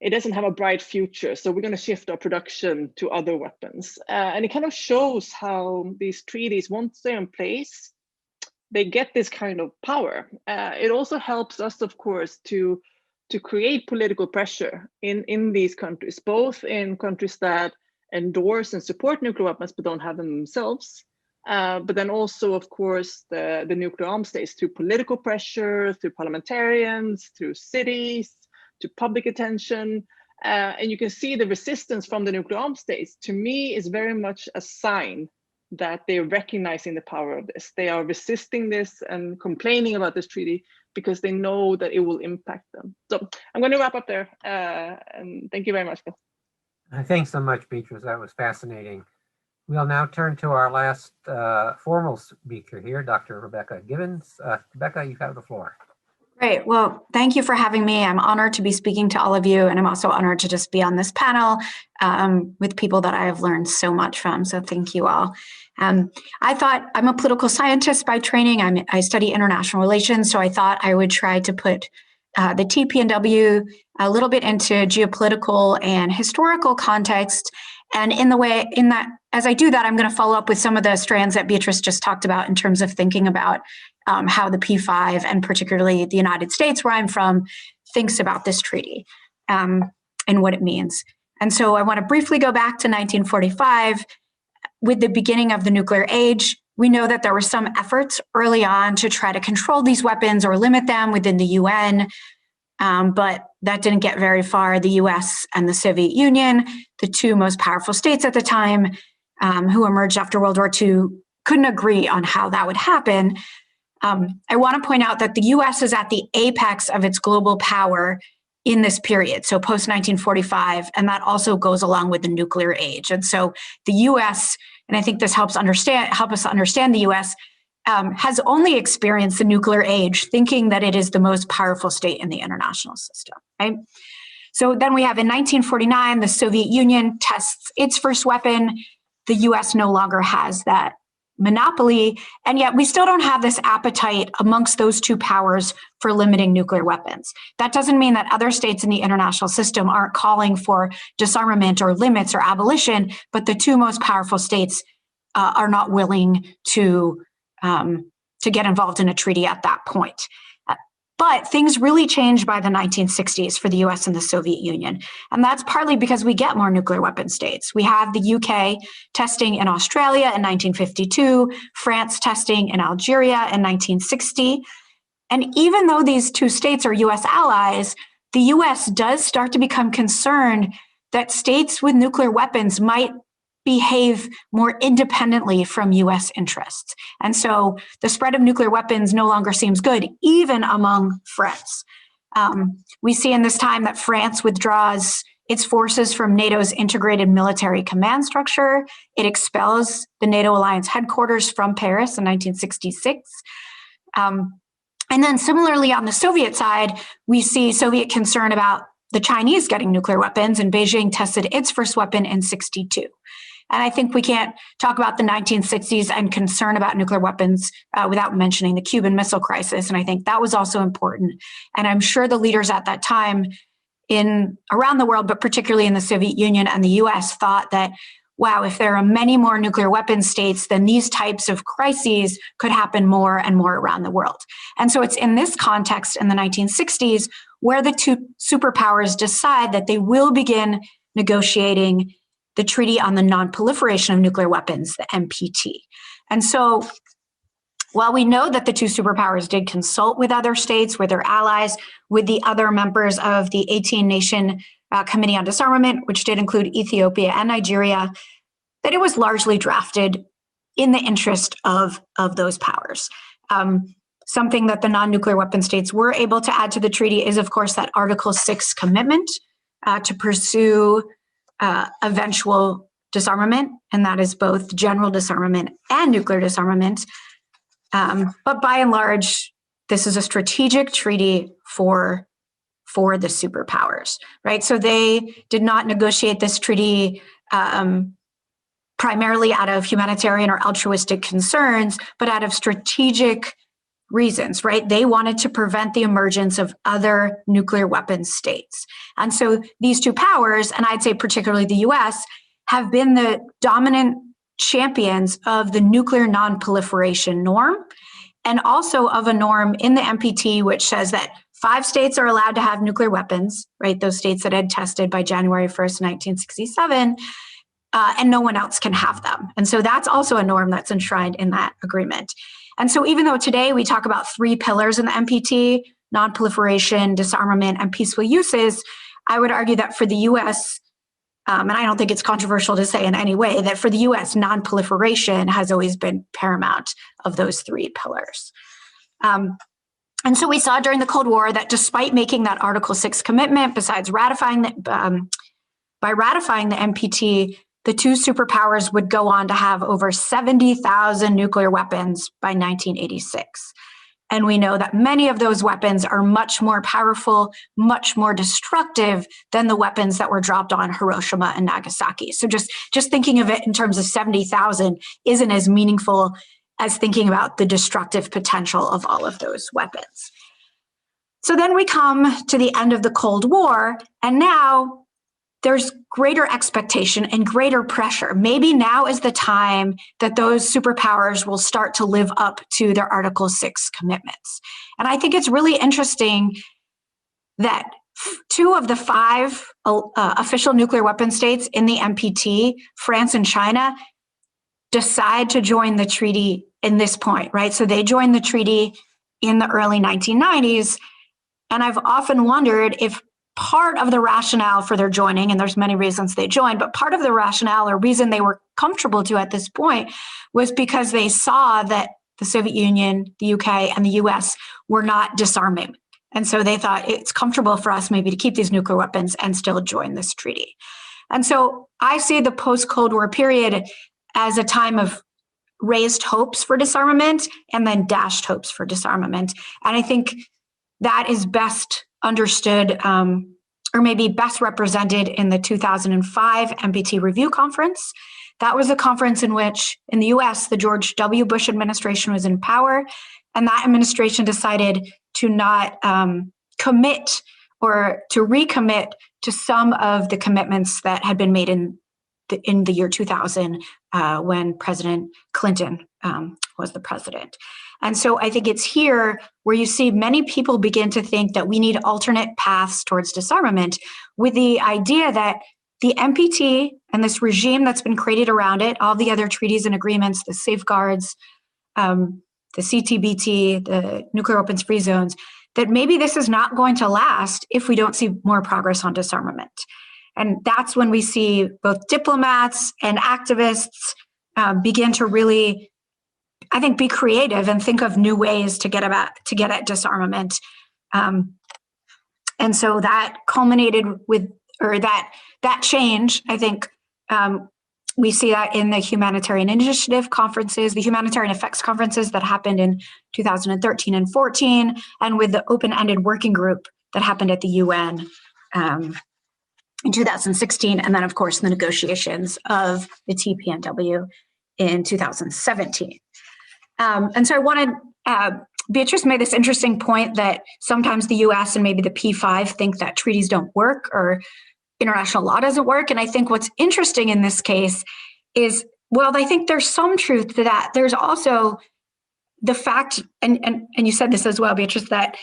it doesn't have a bright future. So we're going to shift our production to other weapons. And it kind of shows how these treaties, once they're in place, they get this kind of power. It also helps us, of course, to create political pressure in these countries, both in countries that endorse and support nuclear weapons but don't have them themselves, but then also, of course, the nuclear arms states through political pressure, through parliamentarians, through cities, to public attention. And you can see the resistance from the nuclear arms states, to me, is very much a sign that they're recognizing the power of this. They are resisting this and complaining about this treaty because they know that it will impact them. So I'm going to wrap up there. And thank you very much, Bill. Thanks so much, Beatrice. That was fascinating. We'll now turn to our last formal speaker here, Dr. Rebecca Gibbons. Rebecca, you have the floor. Great. Well, thank you for having me. I'm honored to be speaking to all of you, and I'm also honored to just be on this panel with people that I have learned so much from. So thank you all. I thought I'm a political scientist by training. I study international relations, so I thought I would try to put the TPNW a little bit into geopolitical and historical context. And as I do that, I'm going to follow up with some of the strands that Beatrice just talked about in terms of thinking about how the P5 and particularly the United States, where I'm from, thinks about this treaty and what it means. And so I want to briefly go back to 1945. With the beginning of the nuclear age, we know that there were some efforts early on to try to control these weapons or limit them within the UN, but that didn't get very far. The US and the Soviet Union, the two most powerful states at the time, who emerged after World War II, couldn't agree on how that would happen. I want to point out that the US is at the apex of its global power in this period, so post-1945, and that also goes along with the nuclear age. And so the US, and I think this help us understand the US, has only experienced the nuclear age thinking that it is the most powerful state in the international system, right? So then we have in 1949, the Soviet Union tests its first weapon. The US no longer has that monopoly, and yet we still don't have this appetite amongst those two powers for limiting nuclear weapons. That doesn't mean that other states in the international system aren't calling for disarmament or limits or abolition, but the two most powerful states are not willing to get involved in a treaty at that point. But things really changed by the 1960s for the US and the Soviet Union. And that's partly because we get more nuclear weapon states. We have the UK testing in Australia in 1952, France testing in Algeria in 1960. And even though these two states are US allies, the US does start to become concerned that states with nuclear weapons might behave more independently from US interests. And so the spread of nuclear weapons no longer seems good, even among friends. We see in this time that France withdraws its forces from NATO's integrated military command structure. It expels the NATO alliance headquarters from Paris in 1966. And then similarly on the Soviet side, we see Soviet concern about the Chinese getting nuclear weapons, and Beijing tested its first weapon in 1962. And I think we can't talk about the 1960s and concern about nuclear weapons without mentioning the Cuban Missile Crisis. And I think that was also important. And I'm sure the leaders at that time around the world, but particularly in the Soviet Union and the US, thought that, wow, if there are many more nuclear weapon states, then these types of crises could happen more and more around the world. And so it's in this context in the 1960s where the two superpowers decide that they will begin negotiating the Treaty on the Non-Proliferation of Nuclear Weapons, the NPT. And so while we know that the two superpowers did consult with other states, with their allies, with the other members of the 18-nation Committee on Disarmament, which did include Ethiopia and Nigeria, that it was largely drafted in the interest of those powers. Something that the non-nuclear weapon states were able to add to the treaty is, of course, that Article 6 commitment to pursue eventual disarmament, and that is both general disarmament and nuclear disarmament. But by and large, this is a strategic treaty for the superpowers, right? So they did not negotiate this treaty primarily out of humanitarian or altruistic concerns, but out of strategic reasons, right? They wanted to prevent the emergence of other nuclear weapons states. And so these two powers, and I'd say particularly the US, have been the dominant champions of the nuclear non-proliferation norm, and also of a norm in the NPT, which says that 5 states are allowed to have nuclear weapons, right? Those states that had tested by January 1st, 1967, and no one else can have them. And so that's also a norm that's enshrined in that agreement. And so even though today we talk about 3 pillars in the NPT, non-proliferation, disarmament, and peaceful uses, I would argue that for the US, and I don't think it's controversial to say in any way, that for the US, non-proliferation has always been paramount of those 3 pillars. And so we saw during the Cold War that despite making that Article 6 commitment, besides ratifying by ratifying the NPT, the two superpowers would go on to have over 70,000 nuclear weapons by 1986. And we know that many of those weapons are much more powerful, much more destructive than the weapons that were dropped on Hiroshima and Nagasaki. So just thinking of it in terms of 70,000 isn't as meaningful as thinking about the destructive potential of all of those weapons. So then we come to the end of the Cold War, and now there's greater expectation and greater pressure. Maybe now is the time that those superpowers will start to live up to their Article 6 commitments. And I think it's really interesting that 2 of the 5 official nuclear weapon states in the NPT, France and China, decide to join the treaty in this point, right? So they joined the treaty in the early 1990s. And I've often wondered if part of the rationale for their joining, and there's many reasons they joined, but part of the rationale or reason they were comfortable to at this point was because they saw that the Soviet Union, the UK, and the US were not disarming. And so they thought it's comfortable for us maybe to keep these nuclear weapons and still join this treaty. And so I see the post-Cold War period as a time of raised hopes for disarmament and then dashed hopes for disarmament. And I think that is best understood or maybe best represented in the 2005 NPT Review Conference. That was a conference in which, in the US, the George W. Bush administration was in power, and that administration decided to not commit or to recommit to some of the commitments that had been made in the year 2000 when President Clinton was the president. And so I think it's here where you see many people begin to think that we need alternate paths towards disarmament, with the idea that the NPT and this regime that's been created around it, all the other treaties and agreements, the safeguards, the CTBT, the nuclear weapons free zones, that maybe this is not going to last if we don't see more progress on disarmament. And that's when we see both diplomats and activists begin to really, I think, be creative and think of new ways to get at disarmament. And so that culminated with, or that change, I think, we see that in the Humanitarian Initiative conferences, the Humanitarian Effects conferences that happened in 2013 and 14, and with the open-ended working group that happened at the UN in 2016, and then of course the negotiations of the TPNW in 2017. And so I wanted, Beatrice made this interesting point that sometimes the US and maybe the P5 think that treaties don't work or international law doesn't work. And I think what's interesting in this case is, well, I think there's some truth to that. There's also the fact, and you said this as well, Beatrice, that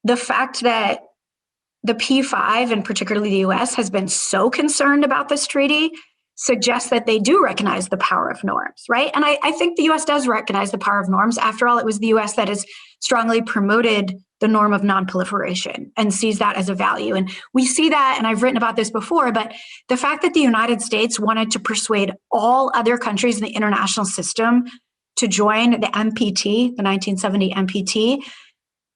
the fact that the P5 and particularly the US has been so concerned about this treaty suggests that they do recognize the power of norms, right? And I think the US does recognize the power of norms. After all, it was the US that has strongly promoted the norm of non-proliferation and sees that as a value. And we see that, and I've written about this before, but the fact that the United States wanted to persuade all other countries in the international system to join the NPT, the 1970 NPT,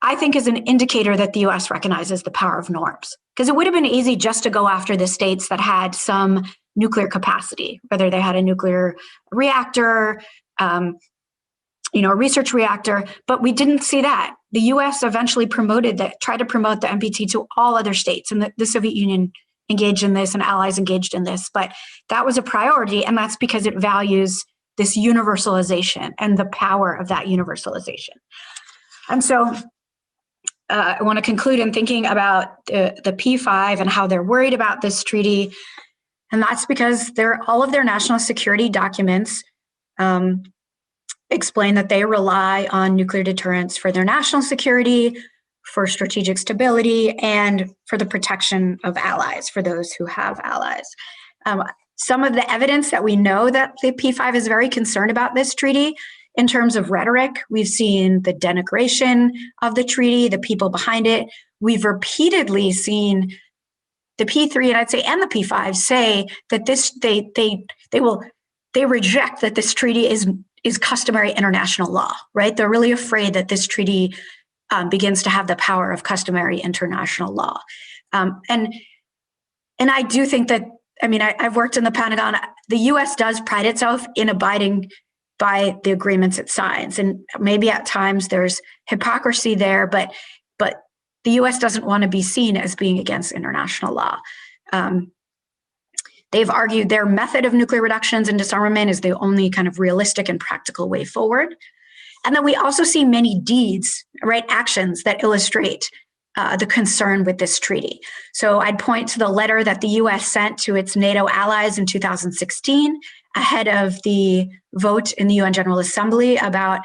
I think is an indicator that the US recognizes the power of norms. Because it would have been easy just to go after the states that had some nuclear capacity, whether they had a nuclear reactor, a research reactor, but we didn't see that. The US eventually tried to promote the NPT to all other states, and the Soviet Union engaged in this and allies engaged in this, but that was a priority, and that's because it values this universalization and the power of that universalization. And so I want to conclude in thinking about the P5 and how they're worried about this treaty. And that's because all of their national security documents explain that they rely on nuclear deterrence for their national security, for strategic stability, and for the protection of allies, for those who have allies. Some of the evidence that we know that the P5 is very concerned about this treaty in terms of rhetoric, we've seen the denigration of the treaty, the people behind it. We've repeatedly seen the P3 and I'd say and the P5 say that they reject that this treaty is customary international law, right? They're really afraid that this treaty begins to have the power of customary international law. And I do think that, I've worked in the Pentagon. The US does pride itself in abiding by the agreements it signs. And maybe at times there's hypocrisy there, but the US doesn't want to be seen as being against international law. They've argued their method of nuclear reductions and disarmament is the only kind of realistic and practical way forward. And then we also see many deeds, right, actions that illustrate the concern with this treaty. So I'd point to the letter that the US sent to its NATO allies in 2016 ahead of the vote in the UN General Assembly about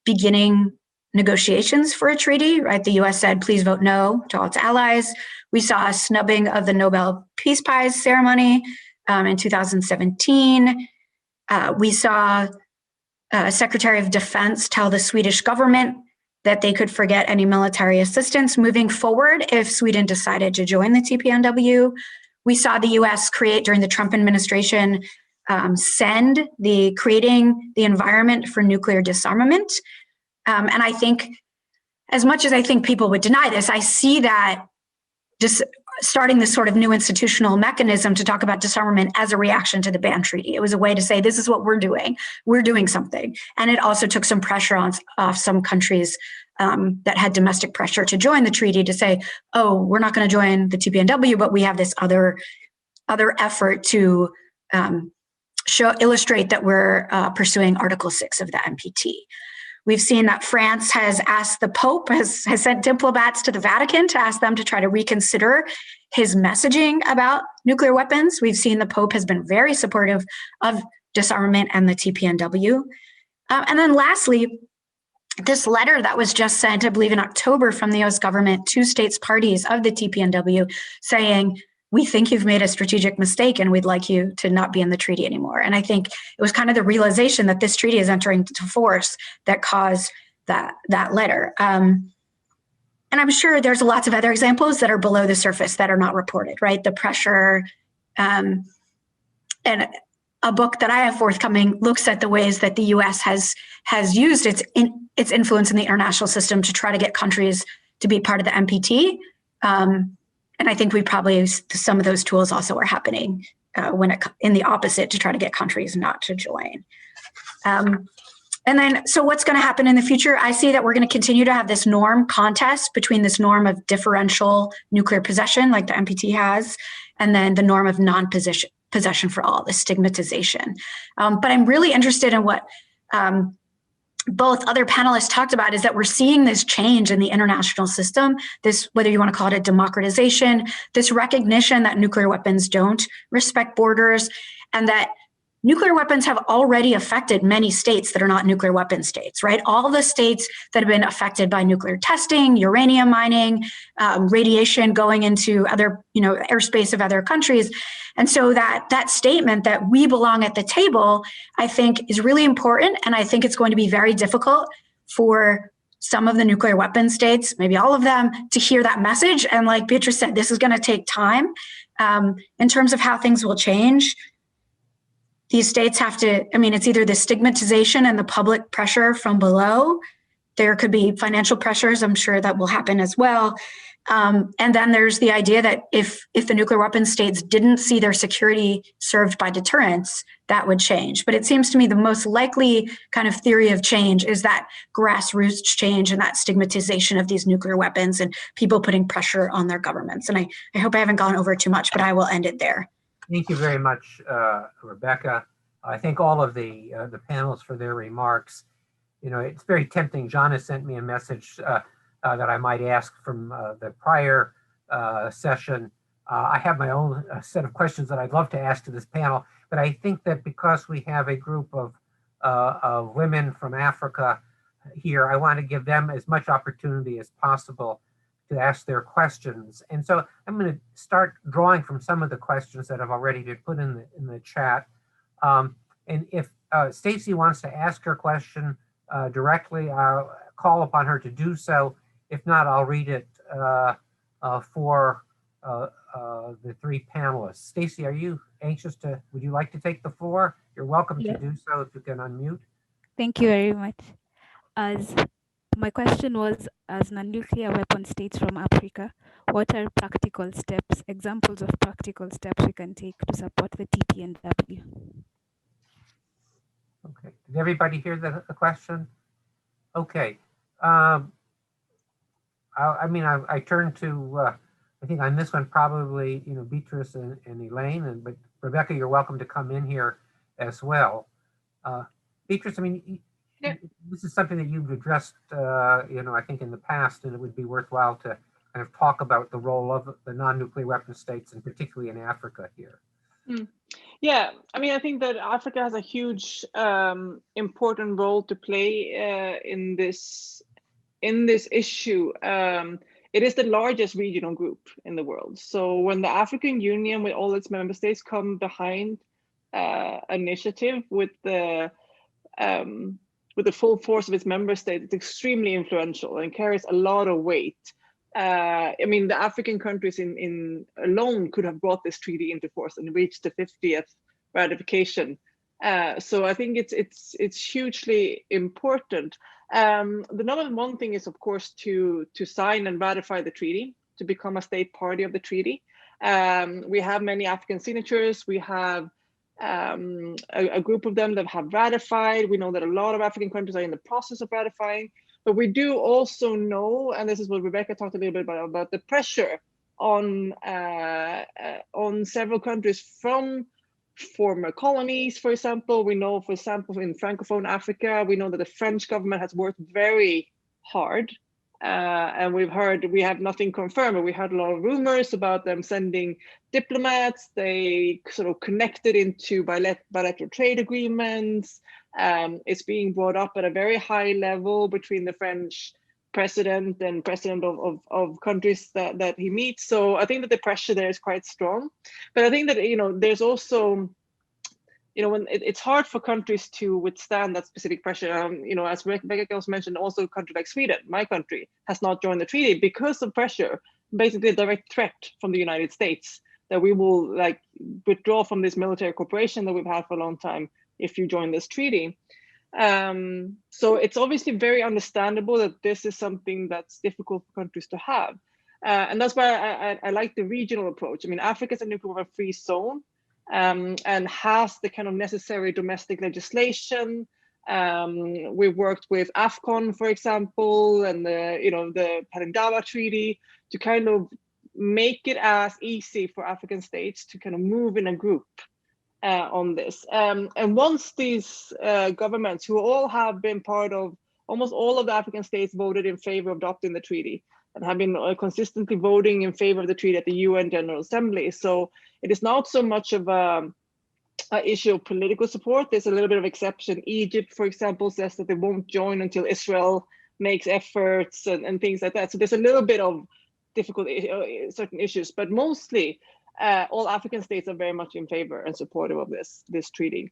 beginning negotiations for a treaty, right? The US said, please vote no to all its allies. We saw a snubbing of the Nobel Peace Prize ceremony in 2017. We saw Secretary of Defense tell the Swedish government that they could forget any military assistance moving forward if Sweden decided to join the TPNW. We saw the US create, during the Trump administration, creating the environment for nuclear disarmament. And I think, as much as I think people would deny this, I see that just starting this sort of new institutional mechanism to talk about disarmament as a reaction to the ban treaty. It was a way to say, this is what we're doing. We're doing something. And it also took some pressure off some countries that had domestic pressure to join the treaty to say, oh, we're not going to join the TPNW, but we have this other effort to illustrate that we're pursuing Article 6 of the NPT. We've seen that France has asked the Pope, has sent diplomats to the Vatican to ask them to try to reconsider his messaging about nuclear weapons. We've seen the Pope has been very supportive of disarmament and the TPNW. And then lastly, this letter that was just sent, I believe in October, from the US government to states parties of the TPNW saying, we think you've made a strategic mistake and we'd like you to not be in the treaty anymore. And I think it was kind of the realization that this treaty is entering into force that caused that letter. And I'm sure there's lots of other examples that are below the surface that are not reported, right? The pressure, and a book that I have forthcoming looks at the ways that the US has used its influence in the international system to try to get countries to be part of the NPT. And I think some of those tools also are happening in the opposite to try to get countries not to join. And then, so what's going to happen in the future? I see that we're going to continue to have this norm contest between this norm of differential nuclear possession, like the NPT has, and then the norm of non-possession for all, the stigmatization. But I'm really interested in what both other panelists talked about, is that we're seeing this change in the international system, this, whether you want to call it a democratization, this recognition that nuclear weapons don't respect borders, and that nuclear weapons have already affected many states that are not nuclear weapon states, right? All the states that have been affected by nuclear testing, uranium mining, radiation going into other, airspace of other countries. And so that statement that we belong at the table, I think is really important. And I think it's going to be very difficult for some of the nuclear weapon states, maybe all of them, to hear that message. And like Beatrice said, this is going to take time. In terms of how things will change, these states have to, it's either the stigmatization and the public pressure from below. There could be financial pressures, I'm sure that will happen as well. And then there's the idea that if the nuclear weapon states didn't see their security served by deterrence, that would change. But it seems to me the most likely kind of theory of change is that grassroots change and that stigmatization of these nuclear weapons and people putting pressure on their governments. And I hope I haven't gone over too much, but I will end it there. Thank you very much, Rebecca. I thank all of the panelists for their remarks. It's very tempting. John has sent me a message that I might ask from the prior session. I have my own set of questions that I'd love to ask to this panel, but I think that because we have a group of women from Africa here, I want to give them as much opportunity as possible to ask their questions. And so I'm going to start drawing from some of the questions that have already been put in the chat. And if Stacy wants to ask her question directly, I'll call upon her to do so. If not, I'll read it for the three panelists. Stacy, are you anxious would you like to take the floor? You're welcome to do so if you can unmute. Thank you very much. My question was, as non-nuclear weapon states from Africa, what are practical steps, examples of practical steps we can take to support the TPNW? Okay, did everybody hear the question? Okay, I turn to, I think on this one, probably, Beatrice and Elayne, but Rebecca, you're welcome to come in here as well. Beatrice, this is something that you've addressed, I think in the past, and it would be worthwhile to kind of talk about the role of the non-nuclear weapon states, and particularly in Africa here. Yeah, I think that Africa has a huge important role to play in this issue. It is the largest regional group in the world. So when the African Union, with all its member states, come behind initiative with the full force of its member states, it's extremely influential and carries a lot of weight. The African countries in alone could have brought this treaty into force and reached the 50th ratification. So I think it's hugely important. The number one thing is, of course, to sign and ratify the treaty, to become a state party of the treaty. We have many African signatures. We have a group of them that have ratified. We know that a lot of African countries are in the process of ratifying. But we do also know, and this is what Rebecca talked a little bit about the pressure on several countries from former colonies, for example. We know, for example, in Francophone Africa, we know that the French government has worked very hard. And we have nothing confirmed, but we heard a lot of rumors about them sending diplomats. They sort of connected into bilateral trade agreements. It's being brought up at a very high level between the French president and president of countries that he meets. So I think that the pressure there is quite strong. But I think that, there's also, when it's hard for countries to withstand that specific pressure. As Rebecca also mentioned, also a country like Sweden, my country, has not joined the treaty because of pressure, basically a direct threat from the United States that we will withdraw from this military cooperation that we've had for a long time if you join this treaty. So it's obviously very understandable that this is something that's difficult for countries to have. And that's why I like the regional approach. Africa is a nuclear-free zone and has the kind of necessary domestic legislation We worked with AFCON, for example, and the Parindawa Treaty to kind of make it as easy for African states to kind of move in a group on this. And once these governments, who all have been part of, almost all of the African states voted in favor of adopting the treaty and have been consistently voting in favor of the treaty at the UN General Assembly. So it is not so much of an issue of political support. There's a little bit of exception. Egypt, for example, says that they won't join until Israel makes efforts and things like that. So there's a little bit of difficult certain issues, but mostly all African states are very much in favor and supportive of this treaty.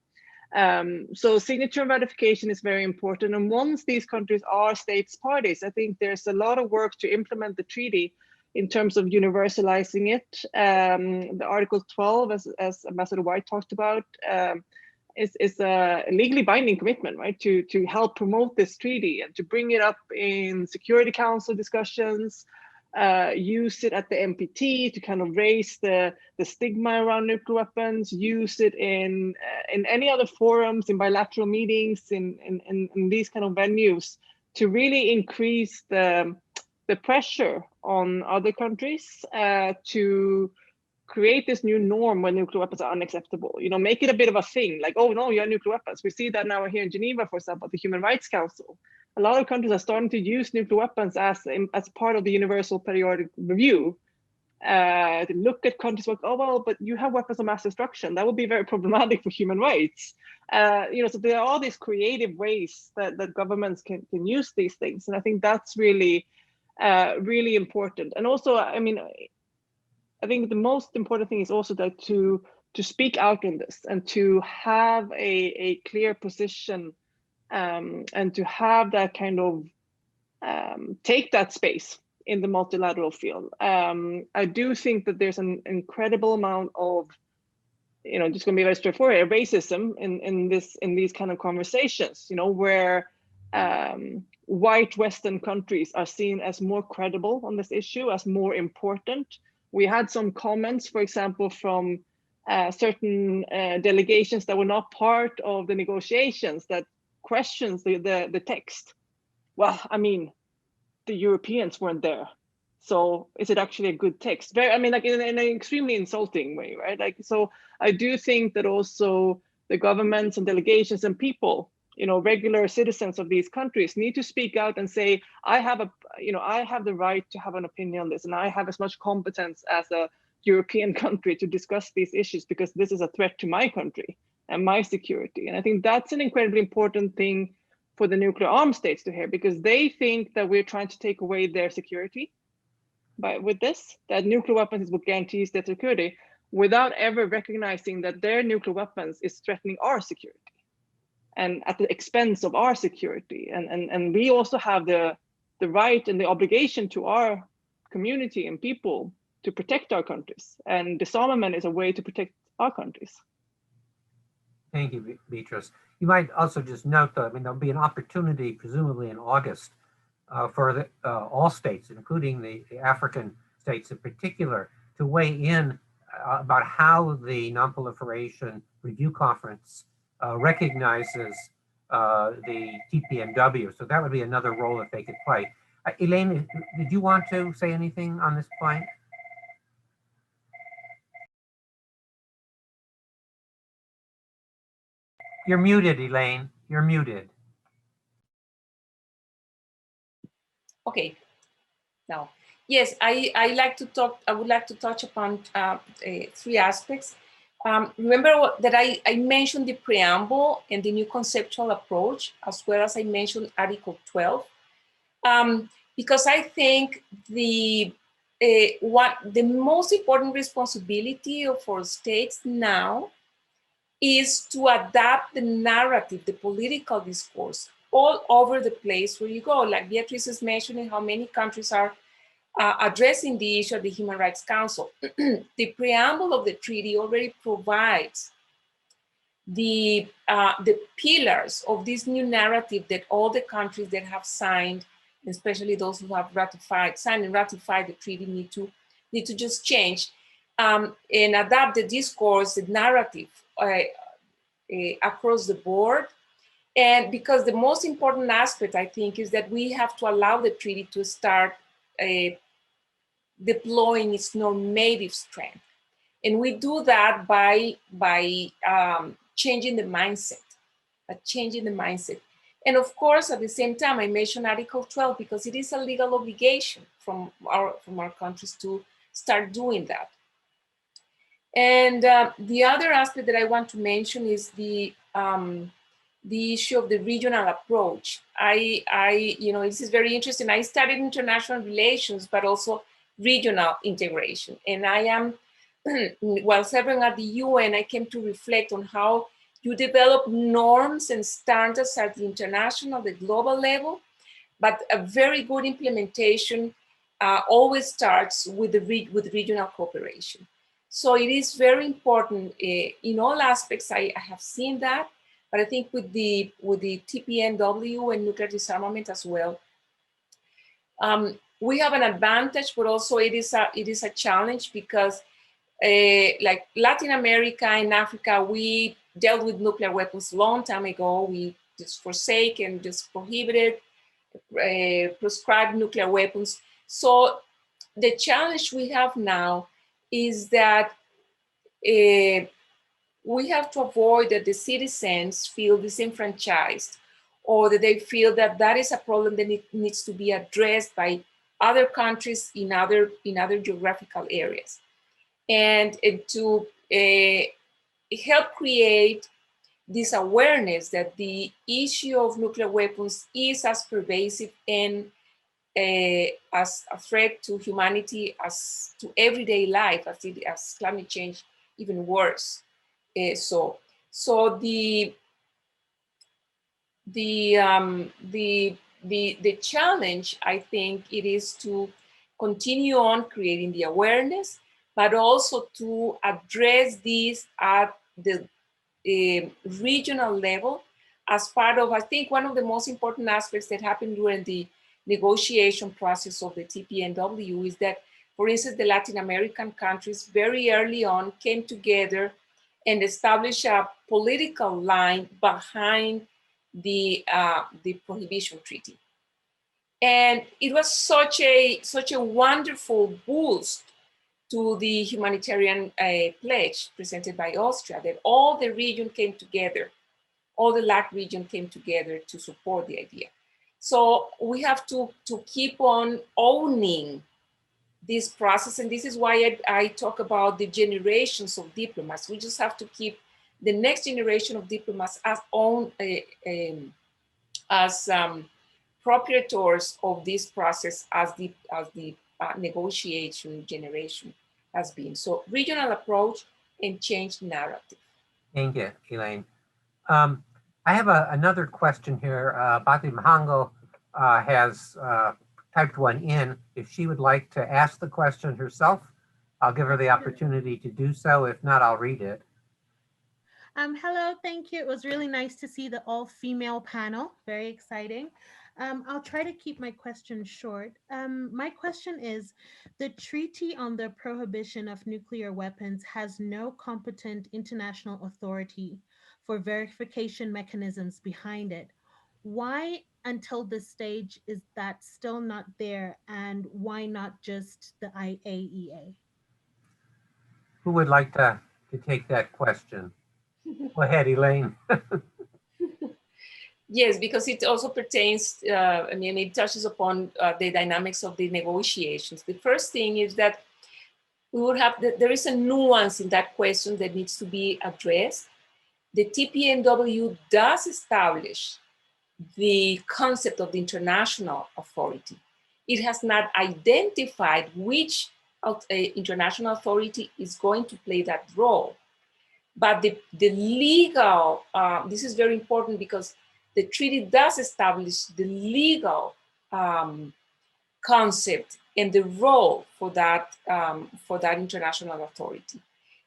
So signature and ratification is very important. And once these countries are states parties, I think there's a lot of work to implement the treaty in terms of universalizing it. The Article 12, as Ambassador Whyte talked about, is a legally binding commitment, right? To help promote this treaty and to bring it up in Security Council discussions, use it at the NPT to kind of raise the stigma around nuclear weapons, use it in any other forums, in bilateral meetings, in these kind of venues to really increase the pressure on other countries to create this new norm when nuclear weapons are unacceptable. You know, make it a bit of a thing, like, oh no, you have nuclear weapons. We see that now here in Geneva, for example, the Human Rights Council. A lot of countries are starting to use nuclear weapons as part of the Universal Periodic Review. To look at countries like, oh well, but you have weapons of mass destruction. That would be very problematic for human rights. So there are all these creative ways that governments can use these things, and I think that's really, really important. And also, I mean, I think the most important thing is also that to speak out on this and to have a clear position. And to have that kind of take that space in the multilateral field. I do think that there's an incredible amount of, just going to be very straightforward, racism in these kind of conversations, where white Western countries are seen as more credible on this issue, as more important. We had some comments, for example, from certain delegations that were not part of the negotiations that questions the text. Well, I mean, the Europeans weren't there, so is it actually a good text? Very, I mean, like in an extremely insulting way, right? Like, so I do think that also the governments and delegations and people, regular citizens of these countries need to speak out and say, I have the right to have an opinion on this, and I have as much competence as a European country to discuss these issues because this is a threat to my country and my security. And I think that's an incredibly important thing for the nuclear armed states to hear, because they think that we're trying to take away their security with this, that nuclear weapons is what guarantees their security, without ever recognizing that their nuclear weapons is threatening our security and at the expense of our security. And we also have the right and the obligation to our community and people to protect our countries. And disarmament is a way to protect our countries. Thank you, Beatrice. You might also just note that, I mean, there'll be an opportunity, presumably in August, for all states, including the African states in particular, to weigh in about how the Non-Proliferation Review Conference recognizes the TPNW. So that would be another role that they could play. Elayne, did you want to say anything on this point? You're muted, Elayne. You're muted. Okay. Now, yes, I would like to touch upon three aspects. Remember that I mentioned the preamble and the new conceptual approach, as well as I mentioned Article 12, because I think the most important responsibility for states now is to adapt the narrative, the political discourse, all over the place where you go. Like Beatrice is mentioning how many countries are addressing the issue at the Human Rights Council. The preamble of the treaty already provides the pillars of this new narrative that all the countries that have signed, especially those who have signed and ratified the treaty, need to just change and adapt the discourse, the narrative across the board, And because the most important aspect, I think, is that we have to allow the treaty to start deploying its normative strength. And we do that by changing the mindset, And of course, at the same time, I mentioned Article 12 because it is a legal obligation from our countries to start doing that. And the other aspect that I want to mention is the issue of the regional approach. This is very interesting. I studied international relations, but also regional integration. And I am, while serving at the UN, I came to reflect on how you develop norms and standards at the international, the global level, but a very good implementation always starts with regional cooperation. So it is very important in all aspects. I have seen that, but I think with the TPNW and nuclear disarmament as well, we have an advantage, but also it is a challenge because like Latin America and Africa, we dealt with nuclear weapons a long time ago. We just forsake and just prohibited, prescribed nuclear weapons. So the challenge we have now is that we have to avoid that the citizens feel disenfranchised or that they feel that that is a problem that needs to be addressed by other countries in other geographical areas. And to help create this awareness that the issue of nuclear weapons is as pervasive and as a threat to humanity as to everyday life, as climate change, even worse. So the challenge, I think, it is to continue on creating the awareness, but also to address this at the regional level as part of, I think, one of the most important aspects that happened during the negotiation process of the TPNW is that, for instance, the Latin American countries very early on came together and established a political line behind the Prohibition Treaty. And it was such a wonderful boost to the humanitarian pledge presented by Austria that all the region came together, all the LAC region came together to support the idea. So we have to keep on owning this process. And this is why I talk about the generations of diplomats. We just have to keep the next generation of diplomats as proprietors of this process as the negotiation generation has been. So regional approach and change narrative. Thank you, Elayne. I have another question here. Bati Mahango has typed one in. If she would like to ask the question herself, I'll give her the opportunity to do so. If not, I'll read it. Hello, thank you. It was really nice to see the all-female panel. Very exciting. I'll try to keep my question short. My question is, the Treaty on the Prohibition of Nuclear Weapons has no competent international authority for verification mechanisms behind it. Why, until this stage, is that still not there, and why not just the IAEA? Who would like to take that question? Go ahead, Elayne. Yes, because it also pertains, it touches upon the dynamics of the negotiations. The first thing is that we would have, there is a nuance in that question that needs to be addressed. The TPNW does establish the concept of the international authority. It has not identified which international authority is going to play that role. But the legal, this is very important because the treaty does establish the legal concept and the role for that international authority.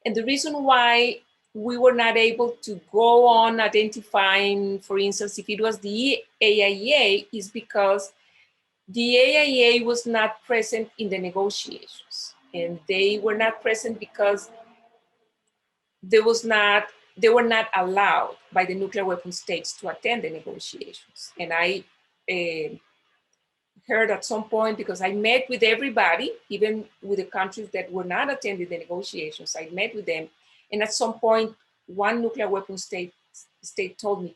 And the reason why we were not able to go on identifying, for instance, if it was the AIEA, is because the AIEA was not present in the negotiations. And they were not present because there was not they were not allowed by the nuclear weapon states to attend the negotiations. And I heard at some point, because I met with everybody, even with the countries that were not attending the negotiations, I met with them. And at some point, one nuclear weapon state told me,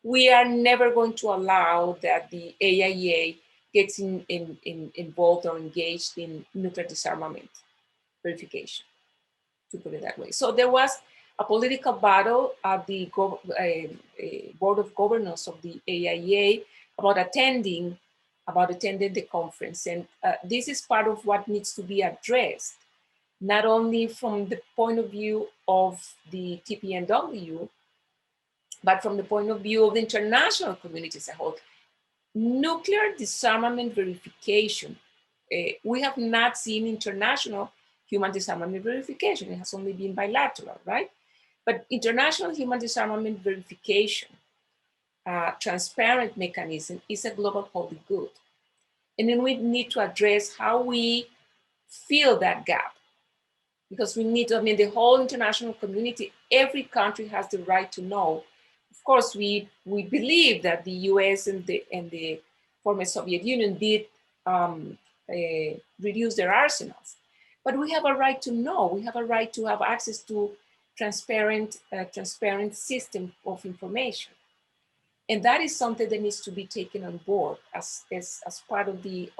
we are never going to allow that the AIA gets involved or engaged in nuclear disarmament verification, to put it that way. So there was a political battle at the Board of Governors of the AIA about attending the conference. And this is part of what needs to be addressed, not only from the point of view of the TPNW, but from the point of view of the international community as a whole. Nuclear disarmament verification. We have not seen international human disarmament verification. It has only been bilateral, right? But international human disarmament verification, transparent mechanism, is a global public good. And then we need to address how we fill that gap. Because we need to, I mean, the whole international community, every country has the right to know. Of course, we believe that the US and the former Soviet Union did reduce their arsenals. But we have a right to know. We have a right to have access to transparent system of information. And that is something that needs to be taken on board as part of the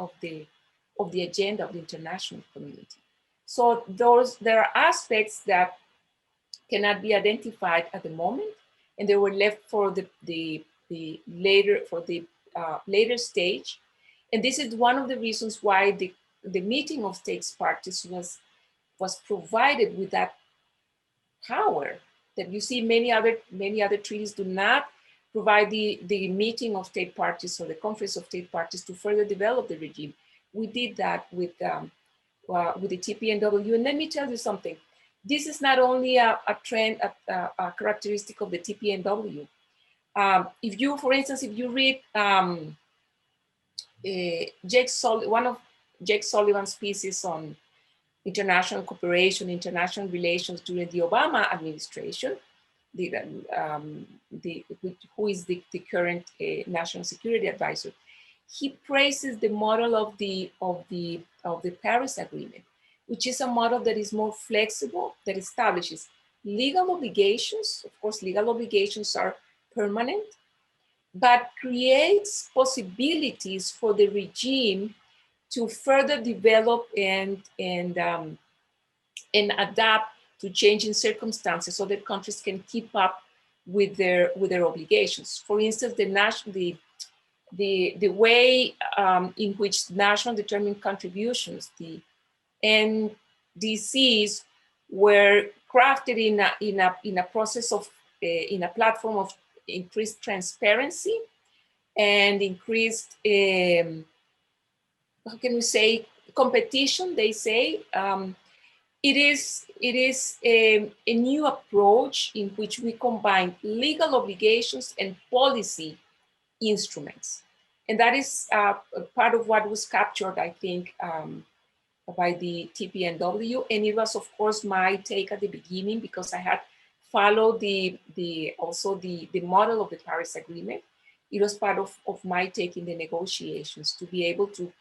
agenda of the international community. So there are aspects that cannot be identified at the moment, and they were left for the later stage. And this is one of the reasons why the meeting of states parties was provided with that power that you see many other treaties do not provide the meeting of state parties or the conference of state parties to further develop the regime. We did that with the TPNW. And let me tell you something. This is not only a trend, a characteristic of the TPNW. If you, for instance, if you read one of Jake Sullivan's pieces on international cooperation, international relations during the Obama administration, who is the current national security advisor, he praises the model of the Paris Agreement, which is a model that is more flexible, that establishes legal obligations. Of course, legal obligations are permanent, but creates possibilities for the regime to further develop and adapt to changing circumstances so that countries can keep up with their obligations. For instance, the way in which national determined contributions, the NDCs, were crafted in a process of in a platform of increased transparency and increased how can we say, competition, they say. It is a new approach in which we combine legal obligations and policy instruments. And that is part of what was captured, I think, by the TPNW. And it was, of course, my take at the beginning, because I had followed also the model of the Paris Agreement. It was part of my take in the negotiations, to be able to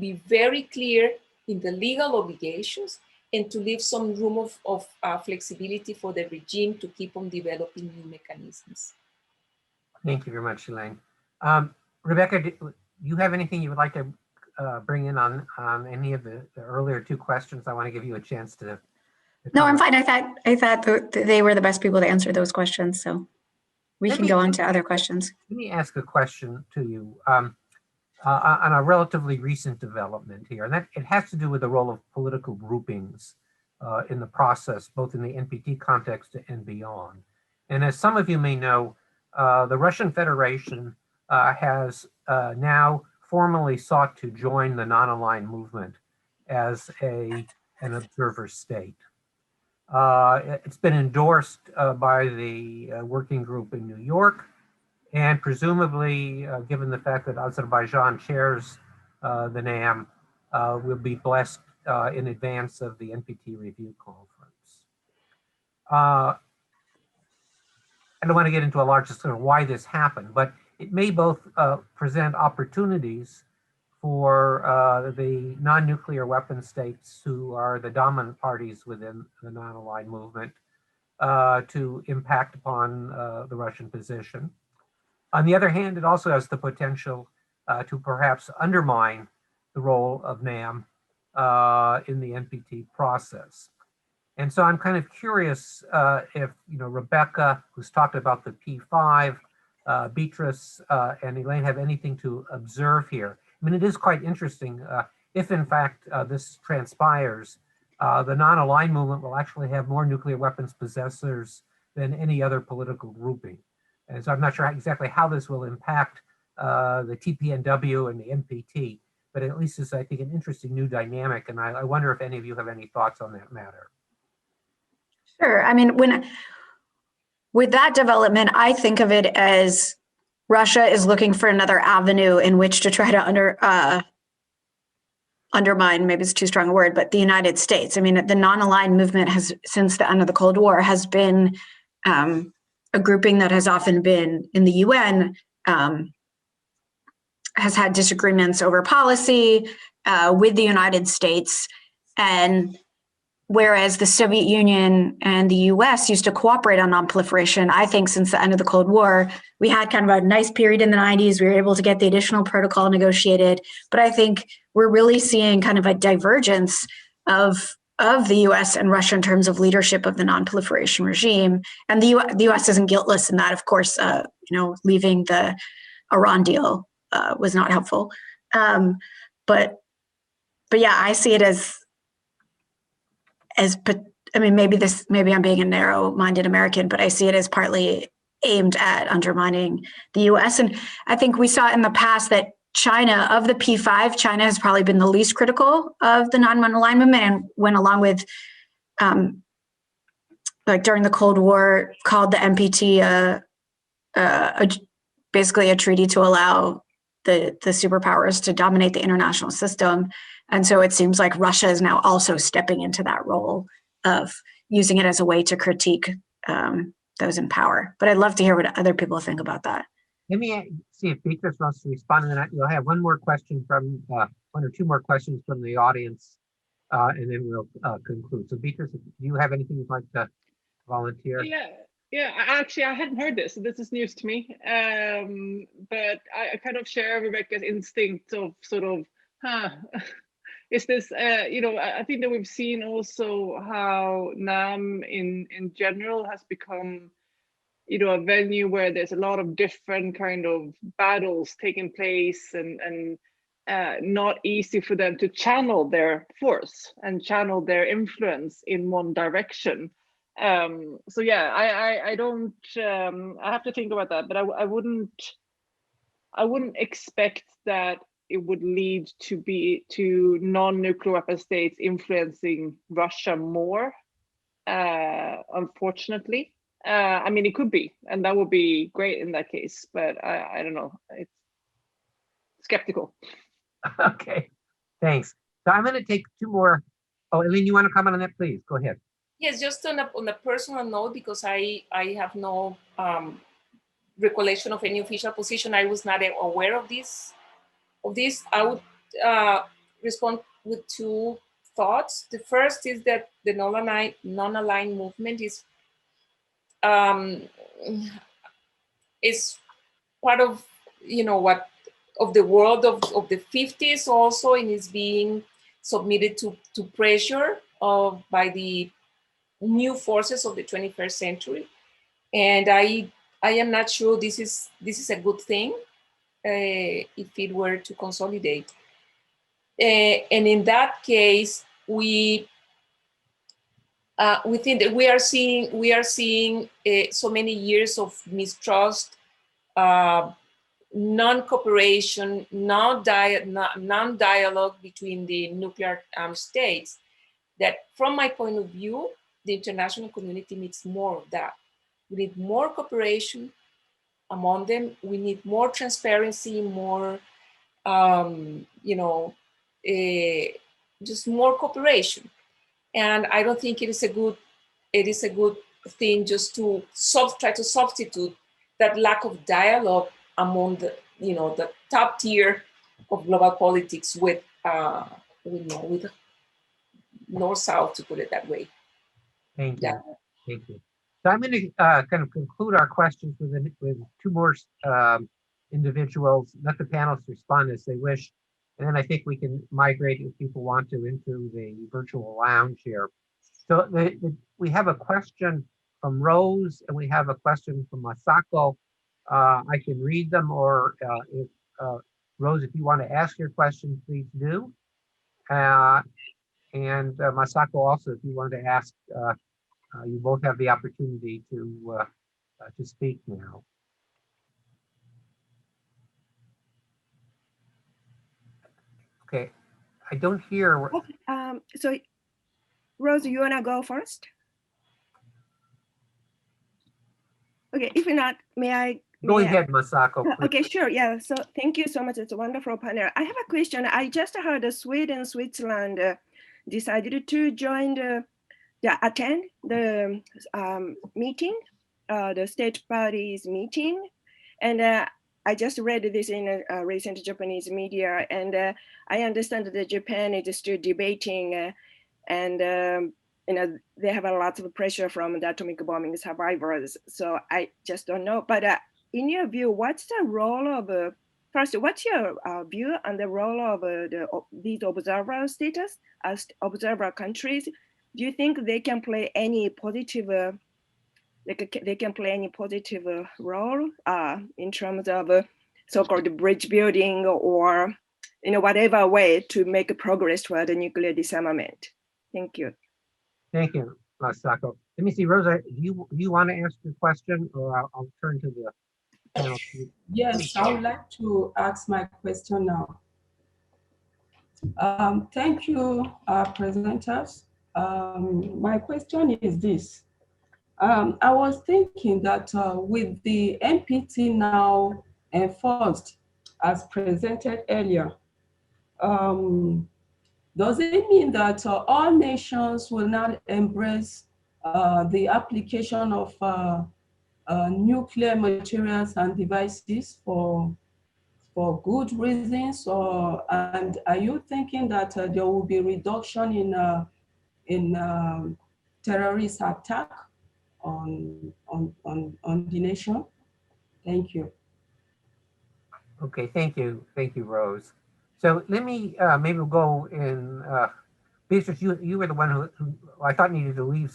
be very clear in the legal obligations and to leave some room of flexibility for the regime to keep on developing new mechanisms. Thank you very much, Elayne. Rebecca, do you have anything you would like to bring in on any of the earlier two questions? I want to give you a chance to No, I'm fine. I thought they were the best people to answer those questions, so we can go on to other questions. Let me ask a question to you on a relatively recent development here, and that it has to do with the role of political groupings in the process, both in the NPT context and beyond. And as some of you may know, the Russian Federation has now formally sought to join the non-aligned movement as an observer state. It's been endorsed by the working group in New York, and presumably, given the fact that Azerbaijan chairs the NAM, will be blessed in advance of the NPT review conference. I don't want to get into a large discussion of why this happened, but it may both present opportunities for the non-nuclear weapon states who are the dominant parties within the non-aligned movement to impact upon the Russian position. On the other hand, it also has the potential to perhaps undermine the role of NAM in the NPT process. And so I'm kind of curious if, Rebecca, who's talked about the P5, Beatrice and Elayne have anything to observe here. I mean, it is quite interesting if in fact this transpires, the non-aligned movement will actually have more nuclear weapons possessors than any other political grouping. And so I'm not sure exactly how this will impact the TPNW and the NPT, but at least it's, I think, an interesting new dynamic. And I wonder if any of you have any thoughts on that matter. Sure. I mean, with that development, I think of it as Russia is looking for another avenue in which to try to undermine, maybe it's too strong a word, but the United States. I mean, the non-aligned movement has, since the end of the Cold War, has been a grouping that has often been in the UN, has had disagreements over policy with the United States. And whereas the Soviet Union and the US used to cooperate on non-proliferation, I think since the end of the Cold War, we had kind of a nice period in the 90s. We were able to get the additional protocol negotiated. But I think we're really seeing kind of a divergence of the US and Russia in terms of leadership of the non-proliferation regime. And the US isn't guiltless in that, of course, leaving the Iran deal was not helpful. But yeah, I see it as I mean, maybe I'm being a narrow-minded American, but I see it as partly aimed at undermining the US. And I think we saw in the past that China, of the P5, China has probably been the least critical of the non-aligned movement and went along with, like during the Cold War, called the NPT basically a treaty to allow the superpowers to dominate the international system. And so it seems like Russia is now also stepping into that role of using it as a way to critique those in power. But I'd love to hear what other people think about that. Let me see if Beatrice wants to respond, and then we'll have one more question from, one or two more questions from the audience, and then we'll conclude. So Beatrice, do you have anything you'd like to volunteer? Yeah. Actually, I hadn't heard this. So this is news to me. But I kind of share Rebecca's instinct of sort of, is this, I think that we've seen also how NAM in general has become, a venue where there's a lot of different kind of battles taking place and not easy for them to channel their force and channel their influence in one direction. So yeah, I don't, I have to think about that, but I wouldn't expect that it would lead to non-nuclear weapon states influencing Russia more, unfortunately. I mean, it could be, and that would be great in that case, but I don't know. It's skeptical. Okay, thanks. So I'm going to take two more. Oh, Elayne, you want to comment on that, please? Go ahead. Yes, just on a personal note, because I have no recollection of any official position. I was not aware of this. I would respond with two thoughts. The first is that the non-aligned movement is part of of the world of the 50s also, and is being submitted to pressure by the new forces of the 21st century. And I am not sure this is a good thing if it were to consolidate. And in that case, we think that we are seeing so many years of mistrust, non-cooperation, non-dialogue between the nuclear states, that from my point of view, the international community needs more of that. We need more cooperation among them. We need more transparency, more, just more cooperation. And I don't think it is a good thing just to try to substitute that lack of dialogue among the, the top tier of global politics with North-South, to put it that way. Thank you. Yeah. Thank you. So I'm going to kind of conclude our questions with two more individuals. Let the panelists respond as they wish. And then I think we can migrate, if people want to, into the virtual lounge here. So we have a question from Rose and we have a question from Masako. I can read them, or if Rose, if you want to ask your question, please do. And Masako also, if you want to ask, you both have the opportunity to speak now. Okay, I don't hear. Okay, so Rose, you wanna go first? Okay, if not, may I? Go ahead, Masako. Okay, sure. Yeah. So thank you so much. It's a wonderful panel. I have a question. I just heard Sweden, Switzerland decided to join attend the meeting, the state parties meeting, and I just read this in a recent Japanese media, and I understand that Japan is still debating, and they have a lot of pressure from the atomic bombing survivors. So I just don't know. But in your view, what's the role of first? What's your view on the role of these observer status as observer countries? Do you think they can play any positive? They can play any positive role in terms of so-called bridge building, or whatever way to make progress toward the nuclear disarmament? Thank you. Thank you, Masako. Let me see, Rosa, do you want to ask your question, or I'll turn to the panel. Yes, I would like to ask my question now. Thank you, presenters. My question is this. I was thinking that with the NPT now enforced as presented earlier, does it mean that all nations will now embrace the application of nuclear materials and devices for good reasons, and are you thinking that there will be reduction in terrorist attack on the nation? Thank you. Okay, thank you, Rose. So let me maybe we'll go in. Beatrice, you were the one who I thought needed to leave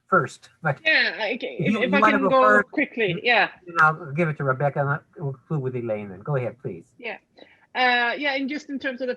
first, but yeah, if you I want to can go go first, quickly, yeah. I'll give it to Rebecca, and we'll conclude with Elayne then. Go ahead, please. Yeah. Yeah, and just in terms of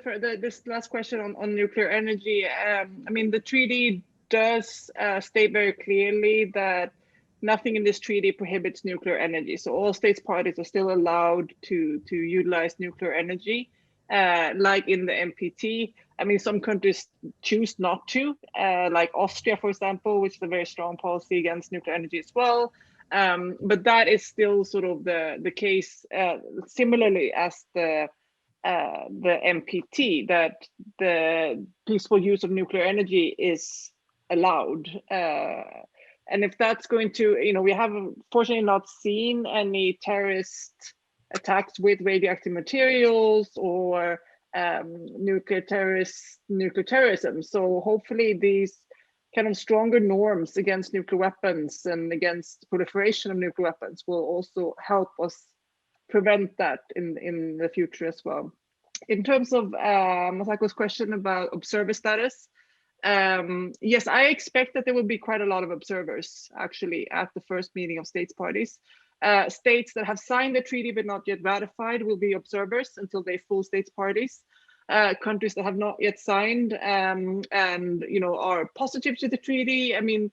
this last question on nuclear energy, I mean, the treaty does state very clearly that nothing in this treaty prohibits nuclear energy. So all states parties are still allowed to utilize nuclear energy, like in the NPT. I mean, some countries choose not to, like Austria, for example, which is a very strong policy against nuclear energy as well. But that is still sort of the case, similarly as the NPT, that the peaceful use of nuclear energy is allowed. And if that's going to, we have fortunately not seen any terrorist attacks with radioactive materials or nuclear terrorism. So hopefully these kind of stronger norms against nuclear weapons and against proliferation of nuclear weapons will also help us prevent that in the future as well. In terms of Masako's question about observer status, yes, I expect that there will be quite a lot of observers actually at the first meeting of states parties. States that have signed the treaty but not yet ratified will be observers until they full states parties. Countries that have not yet signed and are positive to the treaty, I mean,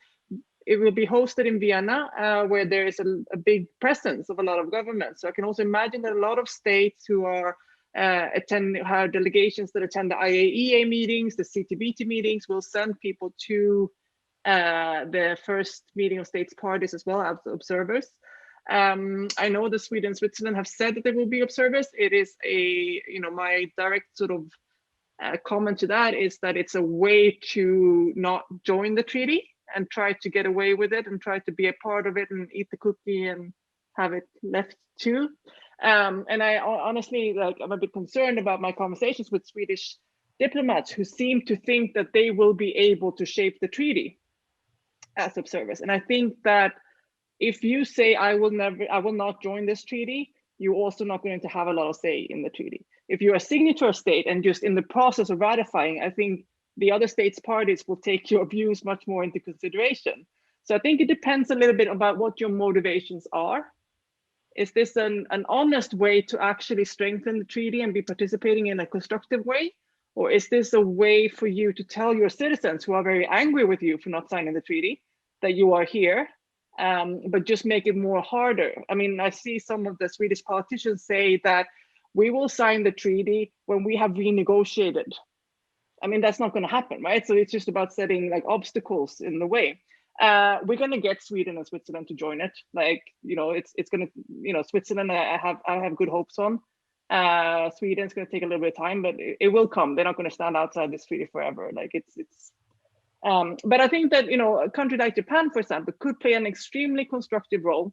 it will be hosted in Vienna, where there is a big presence of a lot of governments. So I can also imagine that a lot of states who are have delegations that attend the IAEA meetings, the CTBT meetings, will send people to the first meeting of states parties as well as observers. I know that Sweden and Switzerland have said that there will be observers. It is my direct sort of comment to that is that it's a way to not join the treaty. and try to get away with it and try to be a part of it and eat the cookie and have it left too. And I honestly, I'm a bit concerned about my conversations with Swedish diplomats who seem to think that they will be able to shape the treaty as observers. And I think that if you say, I will not join this treaty, you're also not going to have a lot of say in the treaty. If you're a signatory state and just in the process of ratifying, I think the other states' parties will take your views much more into consideration. So I think it depends a little bit about what your motivations are. Is this an honest way to actually strengthen the treaty and be participating in a constructive way? Or is this a way for you to tell your citizens who are very angry with you for not signing the treaty that you are here, but just make it more harder? I mean, I see some of the Swedish politicians say that we will sign the treaty when we have renegotiated. I mean, that's not going to happen, right? So it's just about setting like obstacles in the way. We're going to get Sweden and Switzerland to join it. Like, you know, it's going to, you know, Switzerland, I have good hopes on. Sweden's going to take a little bit of time, but it will come. They're not going to stand outside this treaty forever. Like but I think that, you know, a country like Japan, for example, could play an extremely constructive role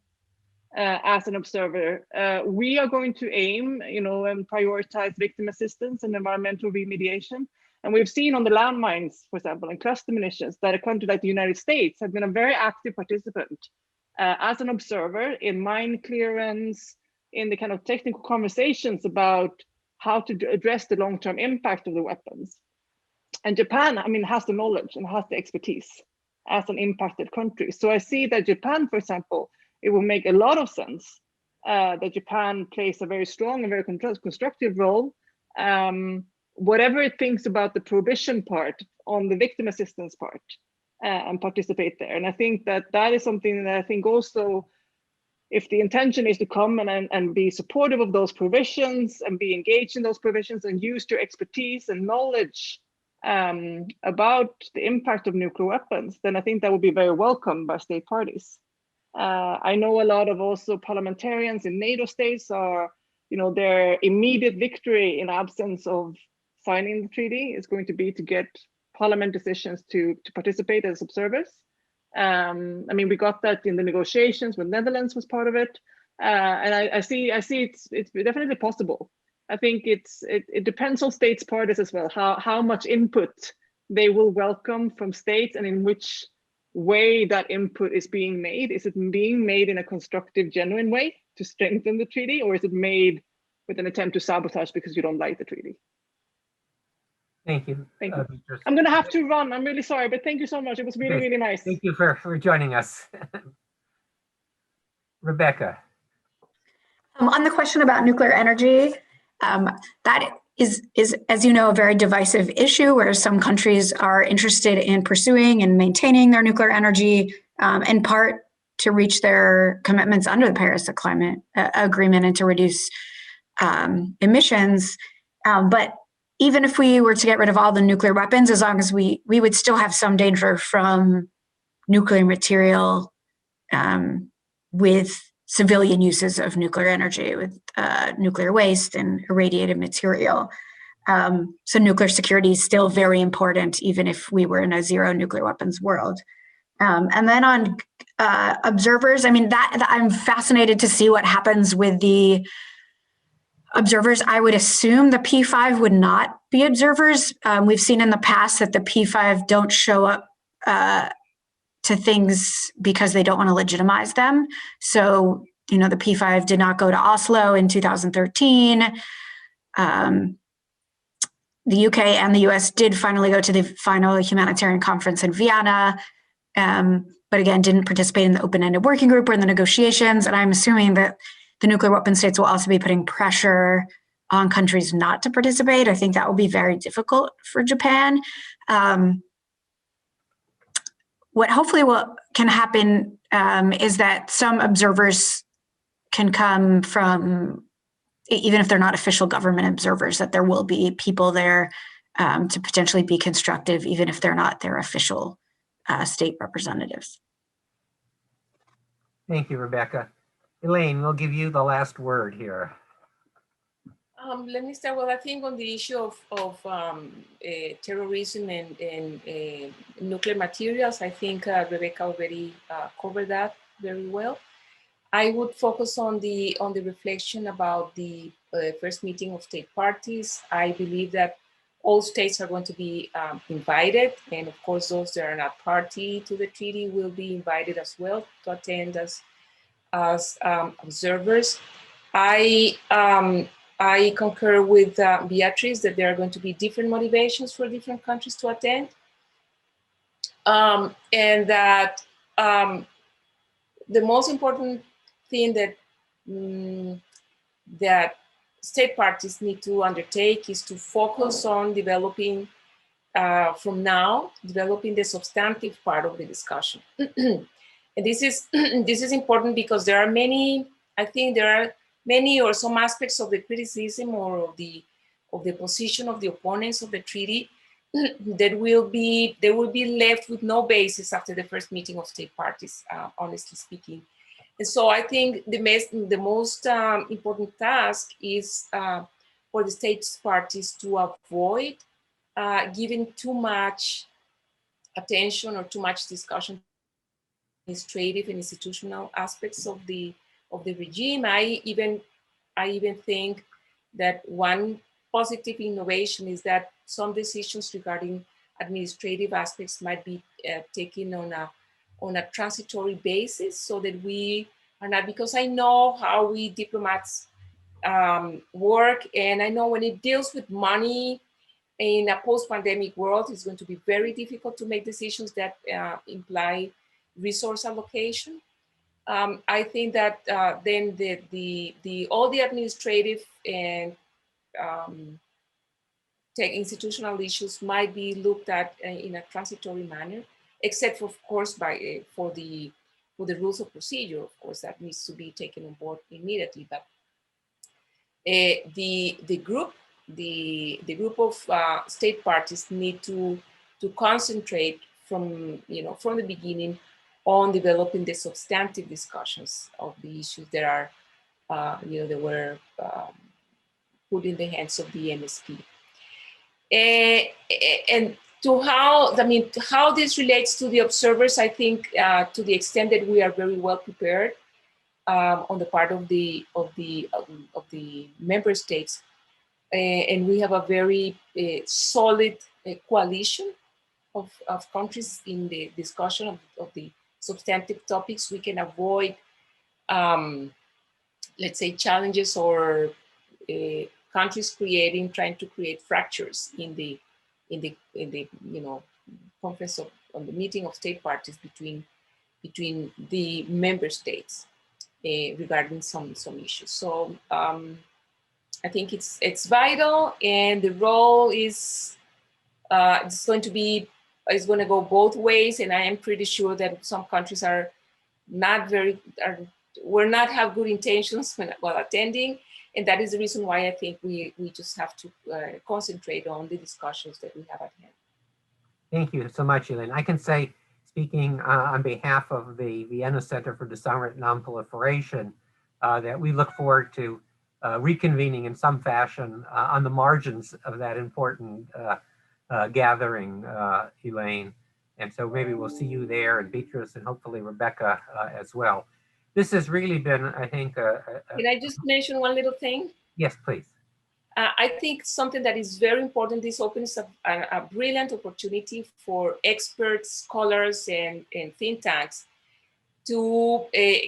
as an observer. We are going to aim, you know, and prioritize victim assistance and environmental remediation. And we've seen on the landmines, for example, and cluster munitions, that a country like the United States has been a very active participant as an observer in mine clearance, in the kind of technical conversations about how to address the long-term impact of the weapons. And Japan, I mean, has the knowledge and has the expertise as an impacted country. So I see that Japan, for example, it will make a lot of sense that Japan plays a very strong and very constructive role. Whatever it thinks about the prohibition part on the victim assistance part and participate there. And I think that that is something that I think also, if the intention is to come and be supportive of those provisions and be engaged in those provisions and use your expertise and knowledge about the impact of nuclear weapons, then I think that would be very welcome by state parties. I know a lot of also parliamentarians in NATO states are, you know, their immediate victory in absence of signing the treaty is going to be to get parliament decisions to participate as observers. I mean, we got that in the negotiations when Netherlands was part of it. And I see it's definitely possible. I think it depends on states' parties as well, how much input they will welcome from states and in which way that input is being made. Is it being made in a constructive, genuine way to strengthen the treaty, or is it made with an attempt to sabotage because you don't like the treaty? Thank you. Thank you. I'm going to have to run. I'm really sorry, but thank you so much. It was really, really nice. Thank you for joining us. Rebecca. On the question about nuclear energy, that is, as you know, a very divisive issue where some countries are interested in pursuing and maintaining their nuclear energy, in part to reach their commitments under the Paris Climate Agreement and to reduce emissions. But even if we were to get rid of all the nuclear weapons, as long as we would still have some danger from nuclear material with civilian uses of nuclear energy, with nuclear waste and irradiated material. So nuclear security is still very important, even if we were in a zero nuclear weapons world. And then on observers, I mean, that I'm fascinated to see what happens with the observers. I would assume the P5 would not be observers. We've seen in the past that the P5 don't show up to things because they don't want to legitimize them. So, you know, the P5 did not go to Oslo in 2013. The UK and the US did finally go to the final humanitarian conference in Vienna, but again, didn't participate in the open-ended working group or in the negotiations. And I'm assuming that the nuclear weapon states will also be putting pressure on countries not to participate. I think that will be very difficult for Japan. What hopefully can happen is that some observers can come from, even if they're not official government observers, that there will be people there to potentially be constructive, even if they're not their official state representatives. Thank you, Rebecca. Elayne, we'll give you the last word here. Let me start. Well, I think on the issue of terrorism and nuclear materials, I think Rebecca already covered that very well. I would focus on the reflection about the first meeting of state parties. I believe that all states are going to be invited, and of course those that are not party to the treaty will be invited as well to attend as observers. I concur with Beatrice that there are going to be different motivations for different countries to attend, and that the most important thing that that state parties need to undertake is to focus on developing from now, developing the substantive part of the discussion. And this is important because there are many, I think there are many or some aspects of the criticism or of the position of the opponents of the treaty that will be left with no basis after the first meeting of state parties, honestly speaking. And so I think the most important task is for the state parties to avoid giving too much attention or too much discussion administrative and institutional aspects of the regime. I even think that one positive innovation is that some decisions regarding administrative aspects might be taken on a transitory basis, so that we are not, because I know how we diplomats work, and I know when it deals with money in a post-pandemic world, it's going to be very difficult to make decisions that imply resource allocation. I think that then all the administrative and institutional issues might be looked at in a transitory manner, except of course for the rules of procedure, of course, that needs to be taken on board immediately. But the group of state parties need to concentrate from the beginning on developing the substantive discussions of the issues that are that were put in the hands of the MSP. And to how this relates to the observers, I think to the extent that we are very well prepared on the part of the member states, and we have a very solid coalition of countries in the discussion of the substantive topics. We can avoid, let's say, challenges or countries trying to create fractures in the conference on the meeting of state parties between the member states regarding some issues. So I think it's vital, and the role is it's going to go both ways, and I am pretty sure that some countries will not have good intentions while attending. And that is the reason why I think we just have to concentrate on the discussions that we have at hand. Thank you so much, Elayne. I can say, speaking on behalf of the Vienna Center for Disarmament and Non-Proliferation, that we look forward to reconvening in some fashion on the margins of that important gathering, Elayne. And so maybe we'll see you there, and Beatrice, and hopefully Rebecca as well. This has really been, I think, Can I just mention one little thing? Yes, please. I think something that is very important, this opens up a brilliant opportunity for experts, scholars, and think tanks to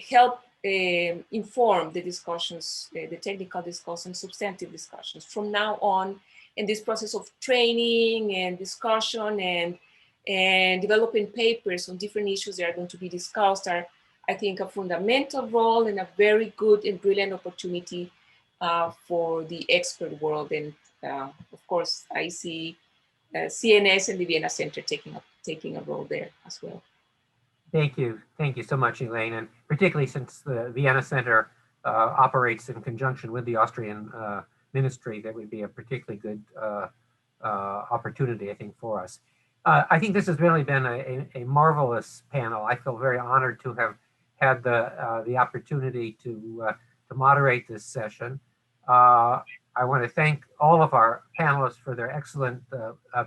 help inform the discussions, the technical discussions, substantive discussions from now on in this process of training and discussion and developing papers on different issues that are going to be discussed are, I think, a fundamental role and a very good and brilliant opportunity for the expert world. And of course, I see CNS and the Vienna Center taking a role there as well. Thank you so much, Elayne, and particularly since the Vienna Center operates in conjunction with the Austrian ministry, that would be a particularly good opportunity, I think, for us. I think this has really been a marvelous panel. I feel very honored to have had the opportunity to moderate this session. I I want to thank all of our panelists for their excellent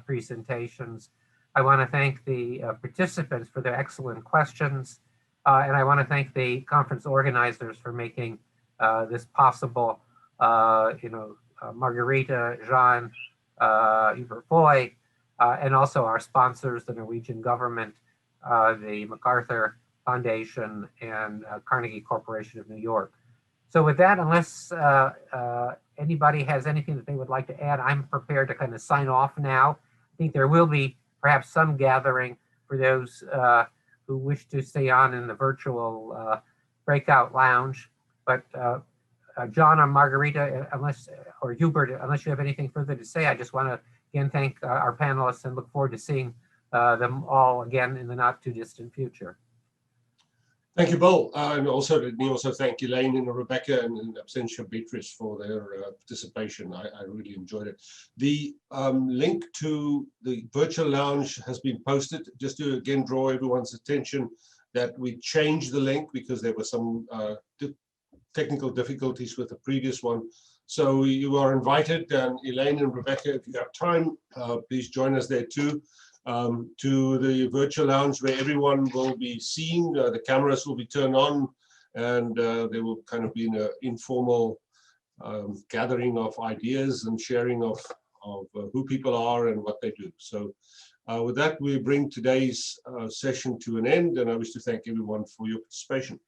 presentations. I want to thank the participants for their excellent questions. And I want to thank the conference organizers for making this possible. Margarita, Jean, Hubert Foy, and also our sponsors, the Norwegian government, the MacArthur Foundation, and Carnegie Corporation of New York. So with that, unless anybody has anything that they would like to add, I'm prepared to kind of sign off now. I think there will be perhaps some gathering for those who wish to stay on in the virtual breakout lounge. But John or Margarita, or Hubert, unless you have anything further to say, I just want to again thank our panelists and look forward to seeing them all again in the not too distant future. Thank you, Bill. And also, let me also thank Elayne and Rebecca and absentia Beatrice for their participation. I really enjoyed it. The link to the virtual lounge has been posted. Just to again draw everyone's attention that we changed the link because there were some technical difficulties with the previous one. So you are invited, and Elayne and Rebecca, if you have time, please join us there too. To the virtual lounge where everyone will be seen, the cameras will be turned on, and there will kind of be an informal gathering of ideas and sharing of who people are and what they do. So with that, we bring today's session to an end, and I wish to thank everyone for your participation.